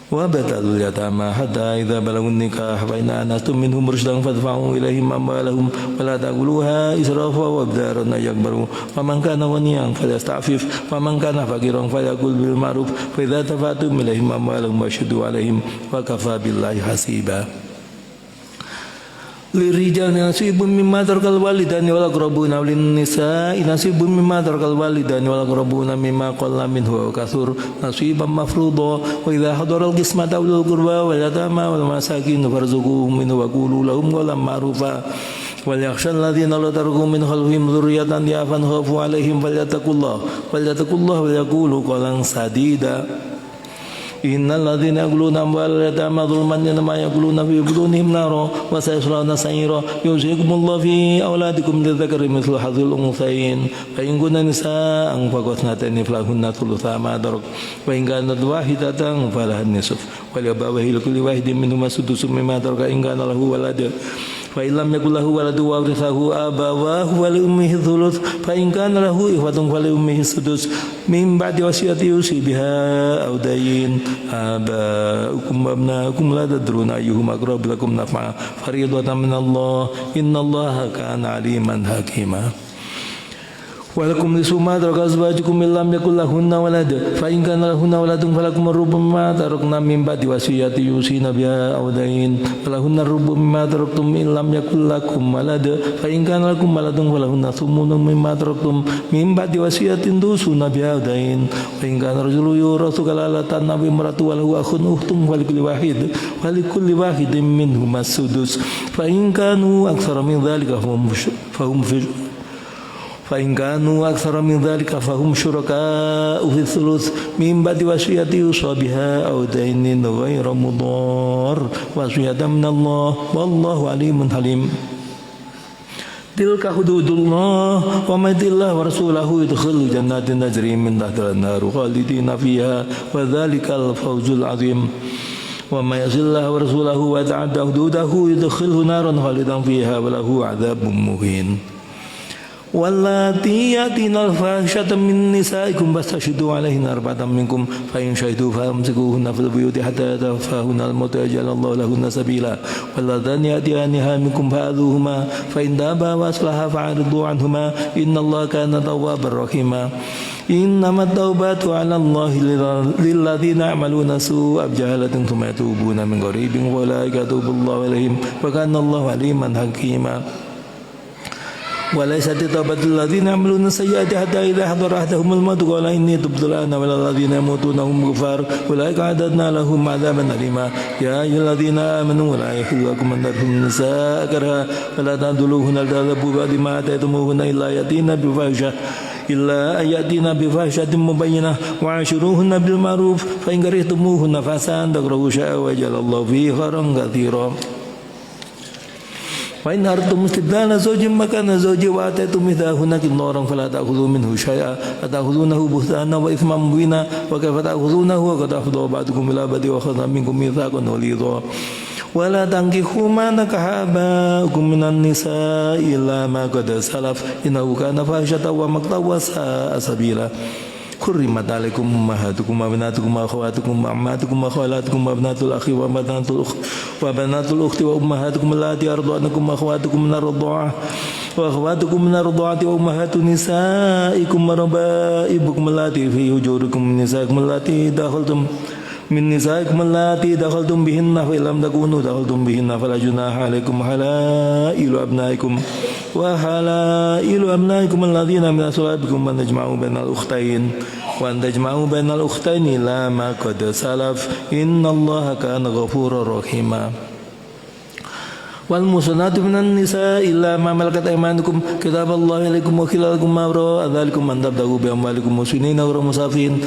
Wa batalul yatama hatta idza balagun nikah fa in anastum minhum rushdan fadfa'u ilaihim amwalahum wa la taquluha israfa wa abdaran yakbaru wa man kana ghaniyan falyasta'fif wa man kana faqiran falyakul bil ma'ruf fa idza tafatum ilaihim amwalahum washhadu alaihim wa kafa billahi hasiba. Lirijal nasibun mimma tarakal walidani wal aqrabuna walin nisa'i nasibun mimma tarakal walidani wal aqrabuna mimma qalla minhu wa katsur nasiban mafruḍa wa idza hadara al qismata ulul qurba wal yatama wal masakin farzuquhum minhu wa qulu lahum qawlan ma'rufa wal yakhshal ladzina la tarku min khalfihim dzurriyyatan ya'fan khafu 'alaihim falyattaqullaha wal yaqulu qawlan sadida. Innal ladzina yaquluna amwalal yatama dzulman innama yaquluna fi butunihim nara wa sayaslawna sa'ira yusikumullahu fi auladikum lidzakari mithlu hadzil unthayain fa in kunna nisaa'an faqathnatani falahunna thulutha ma tarak wa in kanat wahidatan falahan nisfu wa li abawahi likulli wahidin minhum as-sudus mimma taraka in kana lahu walad fa illam yakul lahu waladu wa warithahu abawahu wa li ummihi thuluth fa in kana lahu ikhwatun fa li ummihi sudus min ba'di wasiyati yusi biha aw dayn abaukum wa abnaukum la tadruna ayyuhum aqrabu lakum naf'a fariidatan min Allah innallaha kana 'aliman hakima. Walakum nisfu ma taraka azwajukum illam yakul lahunna walad fa in kana lahunna waladun falakum ar-rubu mimma tarakna min ba'di wasiyati yusina biha aw dayn falahunna ar-rubu mimma taraktum illam yakul lakum walad fa in kana lakum waladun falahunna thumunu mimma taraktum min ba'di wasiyatin tusuna biha aw dayn fa in kana rajulun yurathu kalalatan aw imratu wa lahu akhun ukhtun falikulli wahidin minhum as-sudus fa in kanu aktsara min dhalika fa in kanu aktsara min dzalika fahum syuraka'u fi thuluth min ba'di wasiyati yusa biha aw dainin ghairu mudhar wasiyatan min Allah wallahu alimun halim. Tilka hududullah wa may yutillah wa rasulahu yudkhilhu jannatin tajri min tahtiha al-anhar khalidina fiha wa dzalikal fawzul azim. Wa may yutillah wa rasulahu wa ta'adda hududahu yudkhilhu naran khalidan fiha wa lahu 'adzabun muhin. Wallati yatina al-fahishata min nisaikum fastashhidu 'alaihinna arba'atan minkum fa in shahidu famsikuhunna fil buyuti hatta yatawaffahunna al-maut yaj'alallahu lahunna sabila walladhani yatiyaniha minkum fa'adhuhuma fa in taba wa aslaha fa'ridu 'anhuma innallaha kana tawwabar rahima. Innamat taubatu 'ala Allahi lilladzina ya'maluna su'a bijahalatin thumma yatubuna min qaribin wa ulaika yatubu 'alaihim wa kana Allahu 'aliman hakima. وليست توبة الذين يعملون السيئات حتى إذا حضر أحدهم الموت قال إني تبت الآن ولا الذين يموتون هم كفار أولئك أعتدنا لهم عذابا أليما يا أيها الذين آمنوا لا يحل لكم أن ترثوا النساء كرها ولا تعضلوهن لتذهبوا بعد ما آتيتموهن إلا أن يأتين بفاحشة مبينة وعاشروهن بالمعروف فإن كرهتموهن فعسى أن تكرهوا شيئا ويجعل الله فيه خيرا كثيرا. وإن أردتم استبدال زوج مكان زوج وآتيتم إحداهن قنطارا فلا تأخذوا منه شيئا أتأخذونه بهتانا وإثما مبينا وكيف تأخذونه وقد أفضى بعضكم إلى بعض وأخذ منكم ميثاقا غليظا. ولا تنكحوا ما نكح آباؤكم من النساء إلا ما قد سلف إنه كان فاحشة ومقتا وساء سبيلا. حرمت عليكم أمهاتكم وبناتكم وأخواتكم وعماتكم وخالاتكم وبنات الأخ وبنات الأخت وأمهاتكم اللاتي أرضعنكم وأخواتكم من الرضاعة وأمهات نسائكم وربائبكم اللاتي في حجوركم من نسائكم اللاتي دخلتم بهن فإن لم تكونوا دخلتم بهن فلا جناح عليكم حلائل أبنائكم الذين من أصلابكم وأن تجمعوا بين الأختين لا ما قد سلف إن الله كان غفورا رحيما. والمحصنات من النساء إلا ما ملكت أيمانكم كتاب الله عليكم وخلالكم ما وراء ذلكم أن تبتغوا بأموالكم مسنين غير مسافرين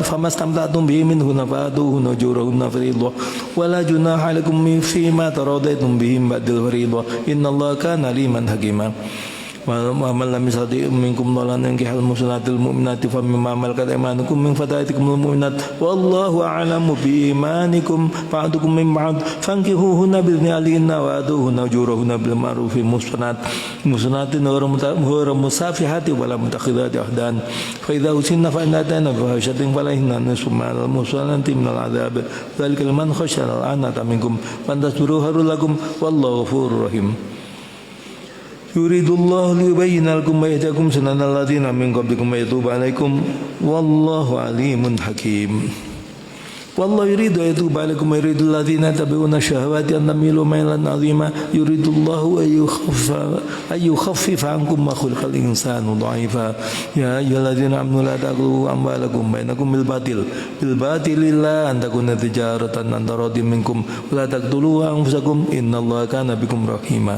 فما استمتعتم به منهن فآتوهن أجورهن فريضة ولا جناح عليكم فيما تراضيتم به بعد الفريضة إن الله كان عليما حكيما. ومن لم يستطع منكم طولا ينكح المحصنات المؤمنات فمما ملكت أيمانكم من فتياتكم المؤمنات والله أعلم بإيمانكم بعضكم من بعض فانكحوهن بإذن أهلهن وآتوهن أجورهن بالمعروف محصنات غير مسافحات ولا متخذات أخدان فإذا أحسن فإن أتين بفاحشة فعليهن نصف ما على المحصنات من العذاب ذلك لمن خشي العنة منكم وأن تصبروا خير لكم والله غفور رحيم. Yuridullahu liyubayyina lakum wa yahdiyakum sunanal ladzina min qablikum wa yatuba 'alaikum wallahu alimun hakim. Wallahu yuridu an yatuba 'alaikum wa yuridul ladzina yattabi'una syahawati an tamilu mailan 'azima yuridullahu an yukhaffifa 'ankum ma khuliqal insanu dha'ifa ya ayyuhalladzina amanu la ta'kulu amwalakum bainakum bil batili la an takuna tijaratan an taradin minkum wa la taqtulu anfusakum innallaha kana bikum rahima.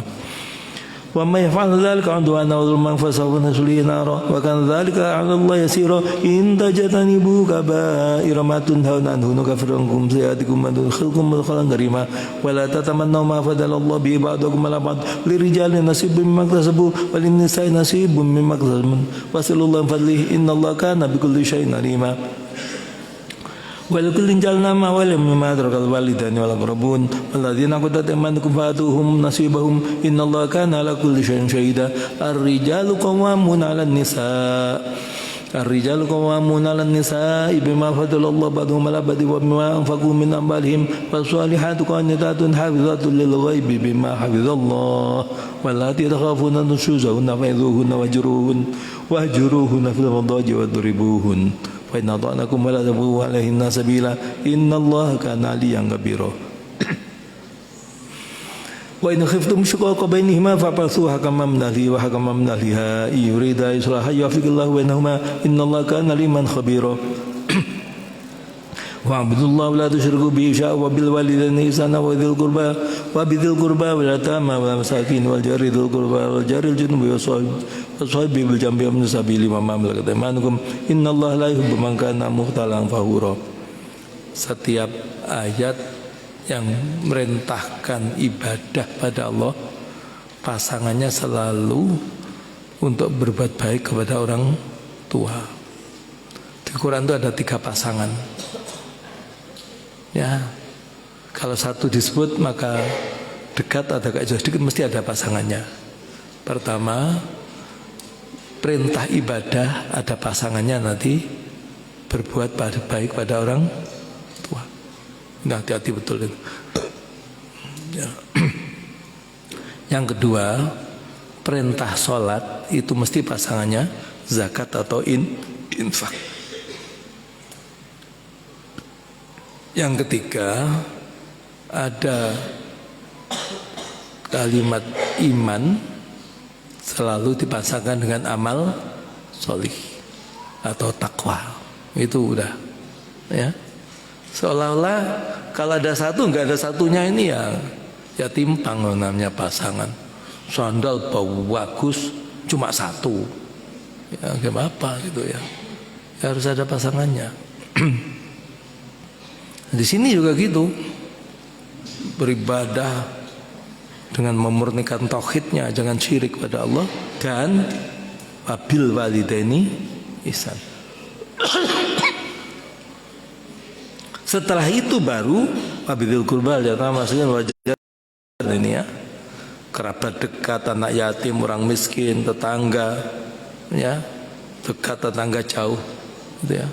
Wa may yaf'al dzalika 'udwana wa zulman fasawfa nuslihi nara wa kana dzalika 'ala Allah yasira in tajtanibu kaba'ira ma tunhauna anhu nukaffiru ankum sayi'atikum wa nudkhilkum mudkhalan karima wa la tatamannaw ma fadala Allah bihi ba'dakum 'ala ba'd lirijali nasibun mimma iktasabu wa lin-nisa'i nasibun mimma iktasabna wasallallahu fadlihi innallaha kana bikulli syai'in 'alima. ولكل جعلنا ما ولي مما ترك الوالدان والأقربون والذين عقدت أيمانكم فآتوهم نصيبهم إن الله كان على كل شيء شهيدا. الرجال قوامون على النساء بما فضل الله بعضهم على بعض وبما أنفقوا من أموالهم فالصالحات قانتات حافظات للغيب بما حفظ الله واللاتي تخافون نشوزهن فعظوهن واهجروهن في المضاجع واضربوهن فإن أطعنكم فلا تبغوا عليهن سبيلا إن الله كان عليا كبيرا. وإن خفتم شقاق بينهما فابعثوا حكما من أهله وحكما من أهلها إن يريدا إصلاحا يوفق الله بينهما إن الله كان عليما خبيرا. واعبدوا الله ولا تشركوا به شيئا وبالوالدين إحسانا وبذي القربى واليتامى والمساكين والجار ذي القربى والجار الجنب والصاحب بالجنب وابن السبيل وما ملكت أيمانكم إن الله لا يحب من كان مختالا فخورا. Setiap ayat yang merintahkan ibadah pada Allah pasangannya selalu untuk berbuat baik kepada orang tua. Di Quran itu ada 3 pasangan. Ya, kalau satu disebut maka dekat atau agak jauh sedikit mesti ada pasangannya. Pertama, perintah ibadah ada pasangannya nanti berbuat baik pada orang tua. Nah, hati-hati betul itu. Ya. Yang kedua, perintah sholat itu mesti pasangannya zakat atau infak. Yang ketiga, ada kalimat iman selalu dipasangkan dengan amal solih atau takwa. Itu udah, ya. Seolah-olah kalau ada satu nggak ada satunya ini ya timpang namanya pasangan. Sandal bau bagus cuma satu, ya gak apa gitu ya. Ya harus ada pasangannya. Di sini juga gitu, beribadah dengan memurnikan tauhidnya, jangan syirik pada Allah, dan wabil walidaini ihsan. Setelah itu baru wabil qurba, maksudnya wajar ini ya, kerabat dekat, anak yatim, orang miskin, tetangga, ya, dekat tetangga jauh, gitu ya.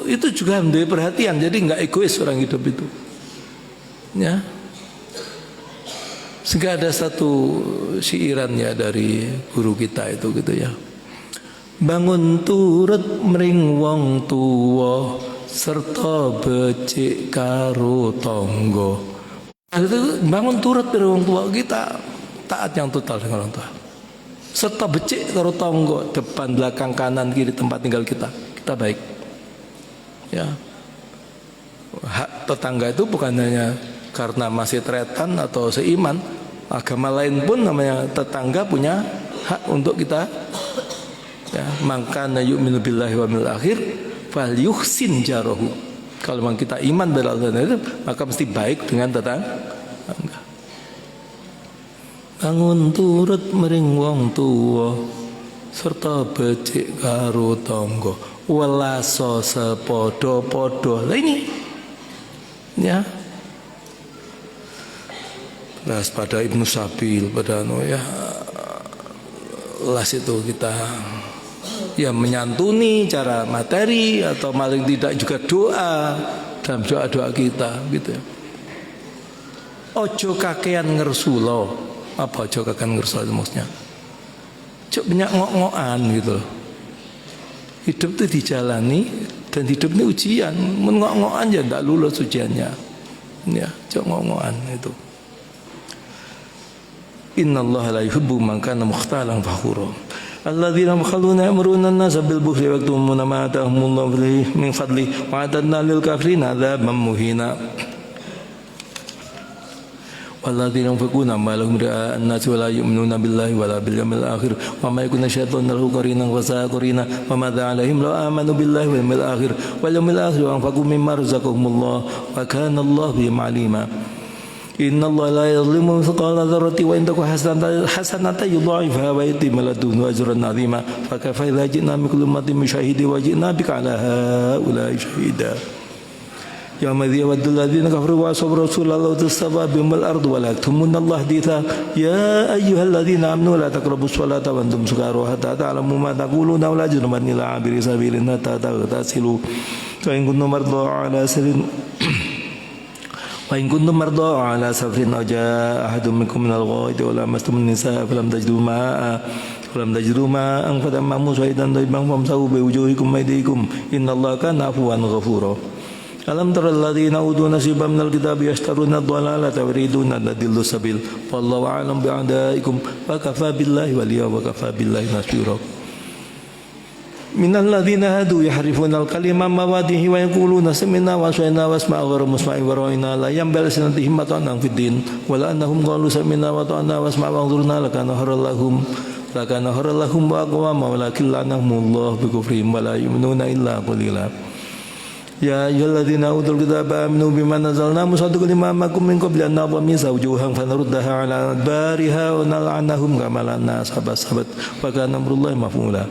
Itu juga menjadi perhatian, jadi nggak egois orang hidup itu, ya. Sehingga ada satu siiran ya dari guru kita itu gitu ya. Bangun turut mring wong tuwa serta becik karo tangga. Itu bangun turut dari wong tua, kita taat yang total dengan orang tua. Serta becik karo tangga, depan, belakang, kanan, kiri tempat tinggal kita baik. Ya, hak tetangga itu bukan hanya karena masih tretan atau seiman, agama lain pun namanya tetangga punya hak untuk kita. Ya, mangkana yu'minu billahi wa bil akhir falyuhsin jarahu. Kalau memang kita iman pada Allah itu, maka mesti baik dengan tetangga. Bangun turut mering wong tuwa serta becik karo tangga. Welaso sepodo-podo. Lah ini, ya. Las pada Ibnu Sabil, pada ya, las itu kita ya menyantuni cara materi atau paling tidak juga doa dalam doa-doa kita, gitu ya. Ojo kakean ngersulo. Apa ojo kakean ngersulo itu maksudnya? Cuk banyak ngok-ngokan gitu loh. Hidup itu dijalani dan hidup ini ujian. Mengok-ngokan ya tidak lulus ujiannya. Ya, cok ngok-ngokan itu. Innallaha la yuhibbu man kana mukhtalan fakhura. Alladzina yabkhuluna ya'muruna an-nasa bil bukhli wa yaktumuna ma atahumullahu min fadli wa a'tadna lil kafirina 'adzaban muhina. Walladzina yunfiquna amwalahum ri'a an-nasi wa la yu'minuna billahi wa la bil yawmil akhir wa ma yakunu syaitanu lahu qarinan wa sa'a qarina wa ma dha 'alaihim law amanu billahi wal yawmil akhir wal yawmil akhir wa anfaqu mimma razaqahumullah wa kana Allahu bihim 'alima. Inna Allah la yadhlimu mithqala dzarratin wa in taku hasanatan yudha'ifha wa yu'ti min ladunhu ajran 'azima. Fa kaifa idza ji'na min kulli ummatin bi shahidin wa ji'na bika 'ala haula'i shahida. Yauma yawaddul ladzina kafaru wa asaw rasulallah tasaba bimul ardu wa la yaktumunallah haditha ya ayyuhalladzina amanu la taqrabus salata wa antum sukara hatta ta'lamu ma taquluna wa la junuban illa 'abiri sabilin hatta taghtasilu wa in kuntum mardaa 'ala sarin wa in kuntum mardaa 'ala safarin aw jaa'a ahadun minkum minal ghaidi wa lamastumun nisaa falam tajidu ma'an fatammamu sa'idan tayyiban famsahu bi wujuhikum wa aydikum innallaha kana 'afuwan ghafura. Alam tara alladziina utu nasiban minal kitabi yashtaruna ad-dhalalata wa yuriduna an tadillu sabil wallahu a'lam bi'adaikum wa kafaa billahi waliya wa kafaa billahi nasira. Minal ladzina hadu yahrifuna al-kalima mawadihi wa yaquluna sami'na wa ata'na wasma'a ghayra musma'in wa ra'ayna la yanbaghi sanatihim mata'an fid din wa la annahum qalu sami'na wa ata'na wasma'a wa anzurna lakana khairan lahum wa aqwama walakin la'anahumullahu bi kufrihim wa la yu'minuna illa qalila. Ya ayyuhalladzina utul kitaba aminu bima nazzalna musaddiqan lima ma'akum min qabli an nadhamisa wujuhan fanaruddaha ala adbariha wa nal'anahum kama la'anna sahabat wa kana amrullahi maf'ula.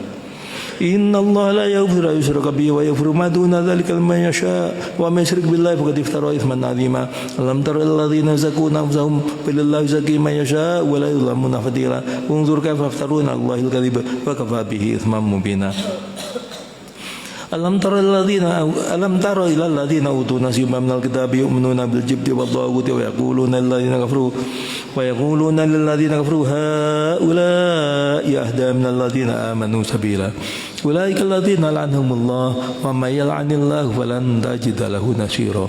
Inna Allah la yaghfiru an yushraka bihi wa yaghfiru ma duna dzalika liman yasha wa man yushrik billahi faqad iftara itsman 'azima. Alam tara alladzina yazakuna anfusahum billahi yuzakki man yasha wa la yuzlamuna fatila. Unzur kaifa yaftaruna 'ala Allahil kadhiba wa kafa bihi itsman mubina. Alam tara ila alladzina utu nasiban minal kitabi yu'minuna bil jibti wad dawuti wa yaquluna lil ladzina kafaru haula'i ahda minal ladzina amanu sabila. Ulaika alladzina la'anahumullah wa may yal'anillahu falan tajida lahu nasira.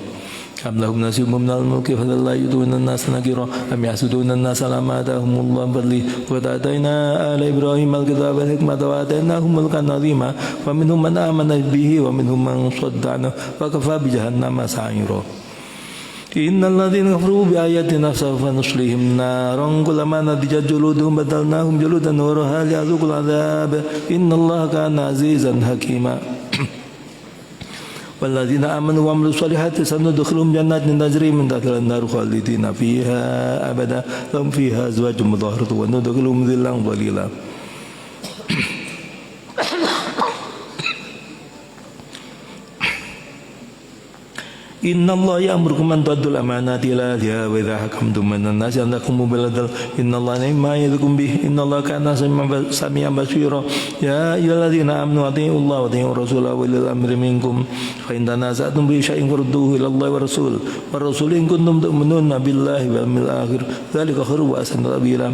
Am lahum nasibun minal mulki fala yutuna an-nasa nakira am yahsuduna an-nasa lama atahumullahu min fadli wa atayna ala ibrahima al-kitaba wal hikmata wa atainahum mulkan 'azima wa minhum man amana bihi wa minhum man sadda anhu wa kafa bi jahannama sa'ira. Innal ladzina kafaru bi ayatina sawfa nuslihim naran kullama nadijat juluduhum badalnahum juludan ghayraha liyadhuqul 'adzab innallaha kana 'azizan hakima. والذين آمنوا وعملوا الصالحات سندخلهم جنات تجري من تحتها الأنهار خالدين فيها أبدا لهم فيها أزواج مطهرة وندخلهم ظلا ظليلا. Inna Allah ya'murukum an tu'addul amanati ila ahliha wa idza hakamtum bainan nasi an tahkumu bil 'adl inna Allah ni'ma ya'idhukum bih inna Allah kana sami'an basira. Ya ayyuhalladzina amanu athi'u Allah wa athi'ur rasula wa ulil amri minkum fa in tanaza'tum bi syai'in farudduhu ila Allah wa rasul in kuntum tu'minuna billahi wal yawmil akhir dzalika khairun wa ahsanu ta'wila.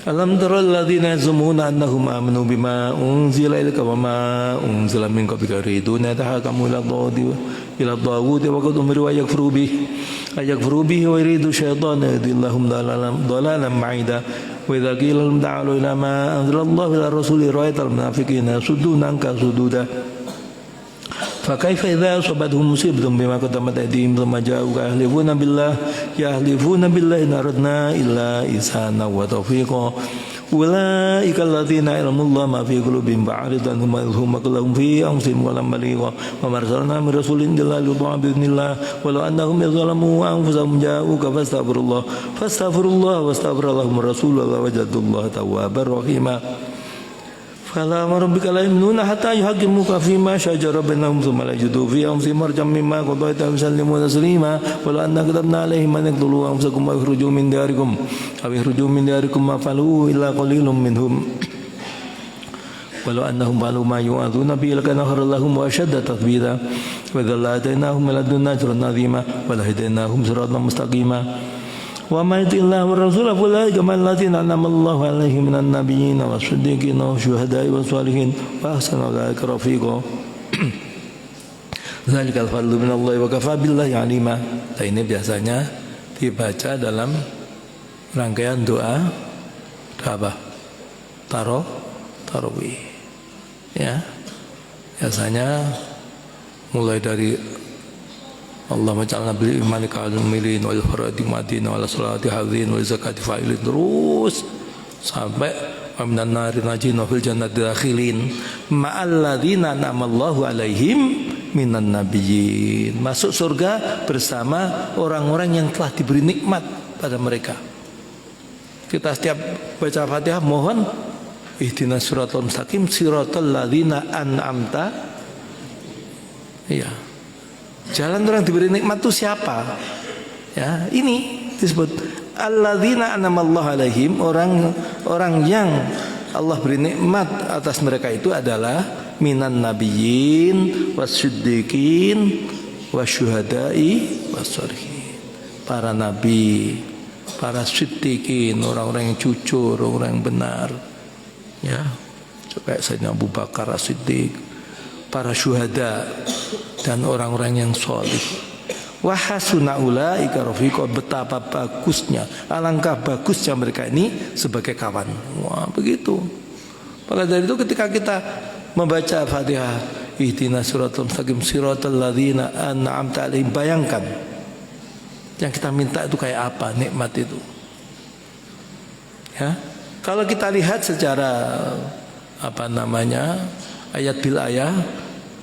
Alam tara alladzina yazumuna annahum amanu bima unzila ilaika wa ma unzila min qablika yuriduna yatahakamu ila ad-dawuti wa qad umiru ayakfuru bihi wa yuridu syaitanu yudillahum dalalan ba'ida wa idza qila lahum ta'alu ila ma anzala Allahu ila rasuli ra'aital munafiqina yasudduna anka sududa. فكيف إذا أصابتهم مصيبة بما قدمت أيديهم ثم جاءوك يحلفون بالله إن أردنا إلا إحسانا وتوفيقا أولئك الذين علم الله ما في قلوبهم فأعرض عنهم وأذرهم لهم في أنفسهم ولم بليغا وما أرسلنا من رسول إلا ليطاع بإذن الله ولو أنهم يظلموا أنفسهم جاءوك فاستغفروا الله واستغفر لهم الرسول لوجدوا الله توابا رحيما. Fala rabbika la yu'minuna hatta yuhaqqimuka fima shajara bainahum thumma la yajidu fi anfusihim harajan mimma qadaita wa yusallimu taslima wa la anna katabna alaihim an yaqtulu anfusakum wa yakhruju min diyarikum ma falu illa qalilun minhum walau annahum falu ma yu'aduna bihi lakana khairan lahum wa ashadda tathbita wa idza la'atainahum min ladunna ajran 'azima wa lahadainahum siratan mustaqima. Wa may yuti'illah wa rasulahu fa ulaika ma'al ladzina an'ama Allahu 'alaihim minan nabiyyin was-siddiqin wasyuhada'i was-shalihin wa hasuna ulaika rafiqa. Dzalikal fadlu minallahi wa kafa billahi 'alima. Ini biasanya dibaca dalam rangkaian doa apa? Tarawih. Ya. Biasanya mulai dari Allahumma ja'alna bil imani kamilin wal faradi madina wal salati hadzin wal zakati fa'ilin terus sampai wa minan nari najin wa fil jannati dakhilin ma'al ladzina an'amallahu 'alaihim minan nabiyyin. Masuk surga bersama orang-orang yang telah diberi nikmat pada mereka. Kita setiap baca Fatihah mohon ihdinas siratal mustaqim siratal ladzina an'amta. Iya. Jalan orang diberi nikmat itu siapa? Ya, ini disebut alladzina an'amallahu alaihim, orang yang Allah beri nikmat atas mereka itu adalah minan nabiyyin wasyiddiqin wasyuhada'i wasyolihin. Para nabi, para siddiqin, orang-orang yang jujur, orang yang benar. Ya, kayak Sayyidina Abu Bakar As-Siddiq, para syuhada dan orang-orang yang solih. Wa hasuna ulaika rafiqa, betapa bagusnya, alangkah bagusnya mereka ini sebagai kawan. Wah, begitu. Maka dari itu ketika kita membaca Fatihah ihdinas siratal mustaqim siratal ladzina an'amta 'alaihim, bayangkan yang kita minta itu kayak apa nikmat itu. Ya. Kalau kita lihat secara ayat bil ayat,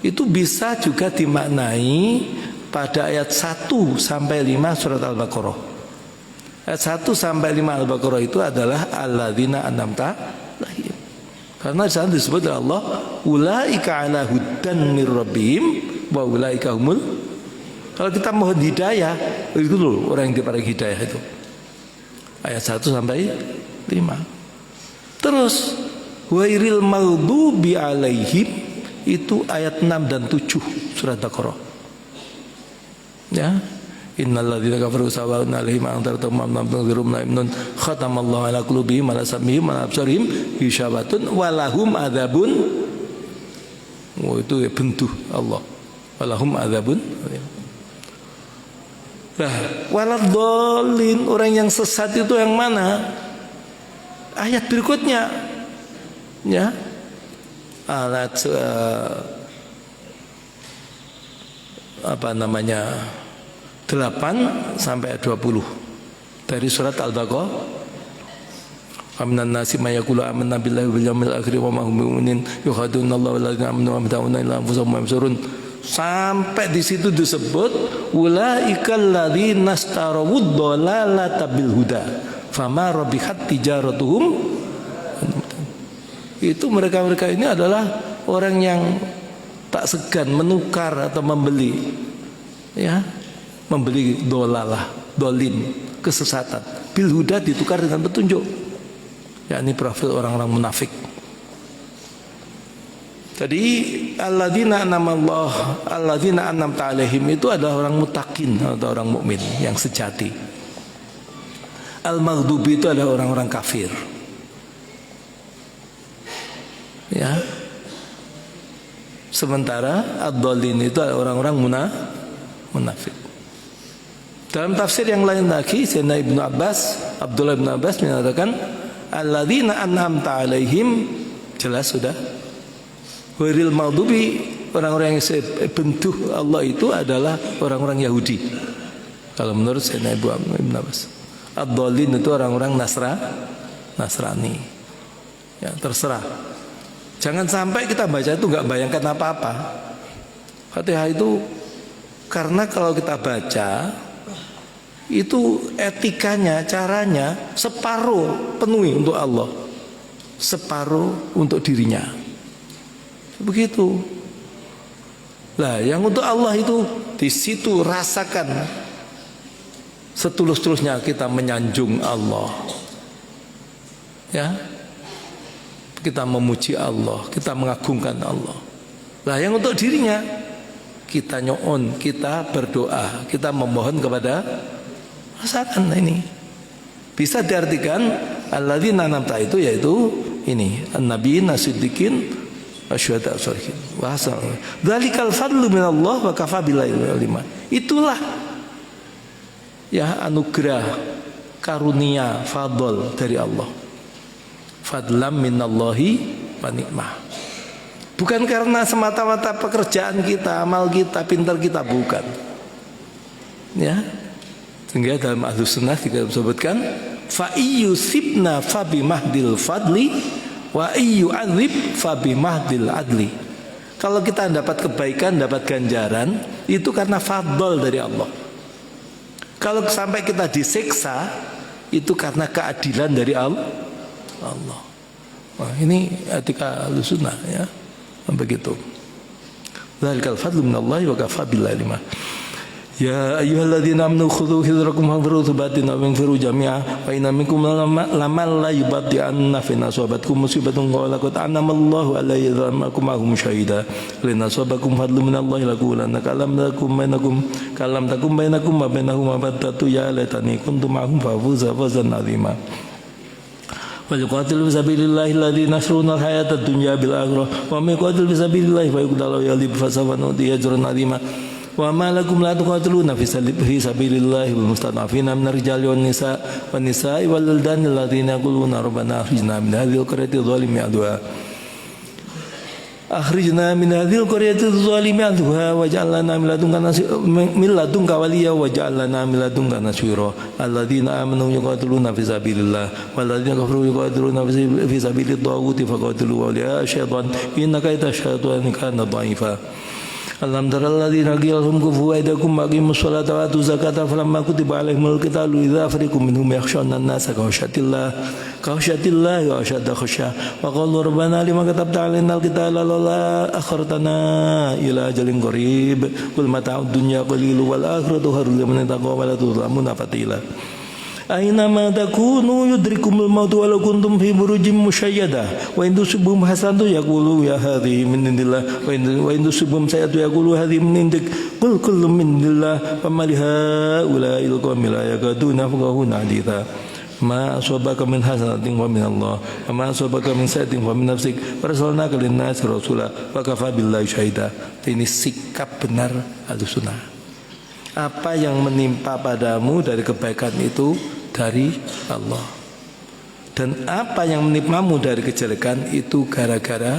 itu bisa juga dimaknai pada ayat 1 sampai 5 surat Al-Baqarah. Ayat 1 sampai 5 Al-Baqarah itu adalah alladzina an'amta alaihim. Karena di sana disebut oleh Allah, ulaika ala hudan mir rabbihim wa ulaika humul. Kalau kita mohon hidayah, itu loh orang yang diparingi hidayah itu. Ayat 1 sampai 5. Terus wairil maghdubi alaihim itu ayat 6 dan 7 surat Baqarah. Ya. Innalladzina kafaru sawa'un 'alaihim anzartahum am lam tunzirhum la yu'minun khatamallahu 'ala qulubihim wa 'ala sam'ihim wa 'ala absarihim gishabatun wa lahum adzabun. Oh, itu ya bentuh Allah. Wa lahum adzabun. Nah, waladhdallin, orang yang sesat itu yang mana? Ayat berikutnya. Ya. Ayat apa namanya? 8 sampai 20 dari surat Al-Baqarah. Aminan nasi may yaqulu amanna billahi wal yawmil akhir wa ma hum bimumin yukhadunallahu walladzina amanu wa ta'awuna ila anfusihim yamsurun. Sampai di situ disebut ulaikal ladzina istarawud dhalalata bil huda fama rabihat tijaratuhum. Itu mereka-mereka ini adalah orang yang tak segan menukar atau membeli, ya, membeli dolalah, dolin, kesesatan. Bil huda ditukar dengan petunjuk. Yakni profil orang-orang munafik. Jadi alladzina an'amallah, alladzina an'amta alaihim itu adalah orang mutakin atau orang mukmin yang sejati. Al-maghdubi itu adalah orang-orang kafir. Ya. Sementara ad-dallin itu adalah orang-orang munafik. Dalam tafsir yang lain lagi, Sayyidina Ibnu Abbas, Abdullah bin Abbas menyatakan alladzina an'amta alaihim, jelas sudah. Wairil maghdubi, orang-orang yang bentuh Allah itu adalah orang-orang Yahudi. Kalau menurut Sayyidina Ibnu Abbas. Ad-dallin itu orang-orang Nasrani. Ya, terserah. Jangan sampai kita baca itu enggak bayangkan apa-apa. Fatihah itu karena kalau kita baca itu etikanya, caranya separuh penuhi untuk Allah, separuh untuk dirinya. Begitu. Lah, yang untuk Allah itu di situ rasakan setulus-tulusnya kita menyanjung Allah. Ya. Kita memuji Allah, kita mengagungkan Allah. Lah, yang untuk dirinya kita nyo'on, kita berdoa, kita memohon kepada rasakan ini. Bisa diartikan alladzina an'amta itu yaitu ini an-nabiyyin as-siddiqin asyhadu as-shalihin. Wa hasan. Dzalikal fadlu minallah wa kafa billahi alima. Itulah ya anugerah, karunia, fadl dari Allah. Fadlam minallahi wa ni'mah. Bukan karena semata-mata pekerjaan kita, amal kita, pintar kita, bukan. Ya. Sehingga dalam Ahlus Sunnah disebutkan fa iyyusibna fa bimahdil fadli wa iyyu'adzib fa bimahdil adli. Kalau kita dapat kebaikan, dapat ganjaran, itu karena fadl dari Allah. Kalau sampai kita disiksa, itu karena keadilan dari Allah. Wah, ini etika Ahlus Sunnah, ya. Begitu. Dzalikal fadlu minallahi wa kafa billahi alima. Ya ayyuhalladzina amanu khudhu hidrakum waghfiru thubatin wa infiru jami'a wa inna minkum laman la yubaddi'anna fi nasabatkum musibatun qala qad anamallahu alayhi dhammakum ahum syahida lin nasabakum fadlu minallahi laqulanna kalam takum bainakum wa bainahum mabaddatu ya laitani kuntum ahum fafuza fawzan azima. Wa yuqatilu fisabilillahi alladhina yashruna al-hayata ad-dunya bil akhirah wa may yuqatil fisabilillahi fa yuqtalu yalib fasawfa nu'ti ajran azima. Wa ma lakum la tuqatiluna fi sabilillahi wal mustad'afina minar rijali wan nisa'i wal wildani alladziina yaquluna rabbana akhrijna min hadhil qaryati dhalimi adwa. akhrijna min hadhil qaryati adh-dhalimi ahluha waj'al lana min ladunka waliya waj'al lana min ladunka nasira alladzina amanu yuqatiluna fi sabilillah walladzina kafaru yuqatiluna fi sabilit taghuti faqatilu awliya asyaitan inna kaida syaitani kana dha'ifa. Alam taral ladzina qila lahum kufu aydakum aqimus sholata wa atuz zakata falamma kutiba alaihimul qitalu idza fariqum minhum yakhshawna an-nasa khashyatillah wa ashadda khashya wa qalu rabbana lima katabta alaina al-qitala lawla akhartana ila ajalin qarib qul mata'ud dunya qalilun wal akhiratu khairul liman ittaqa wa la tuzlamuna fatila. Aina ma takunu yudrikumul maut walau kuntum fi burujim musyayyada wa in tusibhum hasanatu yaqulu ya hadhihi min indillah wa in tusibhum sayyi'atu yaqulu hadhihi min indik qul kullun min indillah fama lihaula'il qawmi la yakaduna yafqahuna haditha ma asabaka min hasanatin wa min Allah wa ma asabaka min sayyi'atin wa min nafsik arsalnaka lin-nasi rasula wa kafa billahi syahida. Ini sikap benar Ahlussunnah. Apa yang menimpa padamu dari kebaikan itu dari Allah, dan apa yang menimpamu dari kejelekan itu gara-gara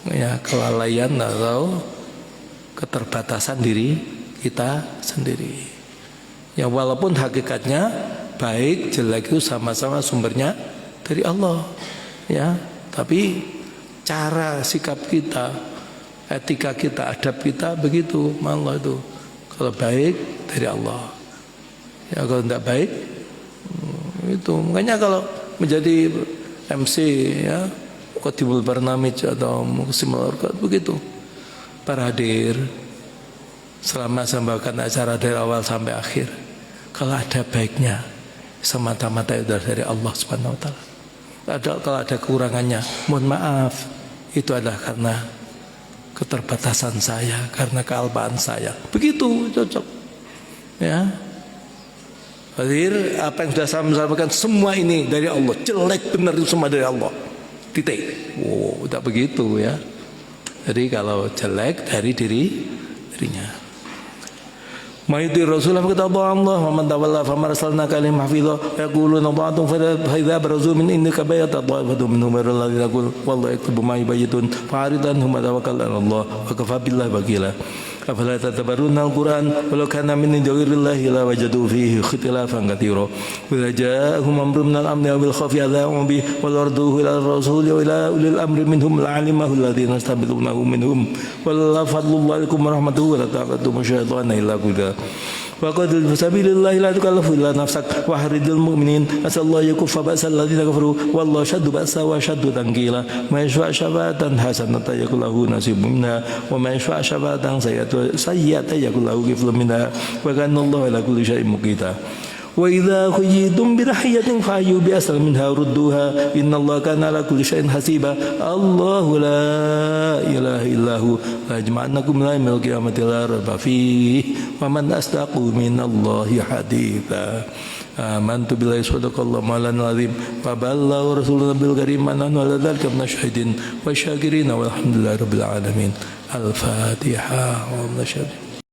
ya kelalaian atau keterbatasan diri kita sendiri. Ya walaupun hakikatnya baik jelek itu sama-sama sumbernya dari Allah, ya, tapi cara sikap kita, etika kita, adab kita begitu, malah itu. Kalau baik dari Allah, ya kalau tidak baik itu. Makanya kalau menjadi MC ya Qotibul Barnamij atau Muqsimul Orqat begitu, para hadir selama membawakan acara dari awal sampai akhir, kalau ada baiknya semata-mata itu dari Allah Subhanahu Wa Taala. Kalau ada kekurangannya, mohon maaf, itu adalah karena keterbatasan saya, karena kealpaan saya. Begitu cocok. Ya. Hadir, apa yang sudah saya sampaikan semua ini dari Allah. Jelek benar itu semua dari Allah. Titik. Wow, tidak begitu ya. Jadi kalau jelek dari dirinya. Ma'iti Rasulullah kata Allah wa man tawalla fa marsalna kalim hafidha yaquluna ta'atun fa idza barazu min indika bayata ta'atu minhum alladhina yaqul wallahu yaktubu ma yubayitun fa'ridan hum tawakkal 'ala Allah wa kafa billahi wakila. Afala tatabarruna al-Qur'an walau kana min ghayrillahi la wajadu fihi ikhtilafan katsira wa idza ja'ahum amrun min al-amni aw al-khawfi adha'u bi wa arduhu ila ar-rasul wa ila ulil amri minhum la'alimahu alladhina yastabidunahu minhum wal fadlullahi wa rahmatuhu wa la ta'budu syaitana illa billah wa qadil fisabilillahi la tukallifu illa nafsak wa haridul mu'minin asallahu yakuffa ba'sal ladzina kafaru wallahu shaddu ba'sa wa shaddu tankila ma yashfa' syafa'atan hasanatan yakul lahu nasibun minha wa ma yashfa' syafa'atan sayyatan yakul lahu kiflun minha wa kana Allahu ala kulli syai'in muqita. Wa idza khuyitum bi rahiyatin fa'yu bi asal minha rudduha innallaha kana ala kulli syai'in hasiba. Allahu la ilaha illahu la jama'anakum la yaumil qiyamati la raiba fihi wa man asdaqu minallahi haditha. Amantu billahi sadaqallahu maulanal azim wa balagha rasuluna bil karim nahnu ala dzalika minasyahidin wa syakirin walhamdulillahi rabbil alamin. Al-Fatihah wa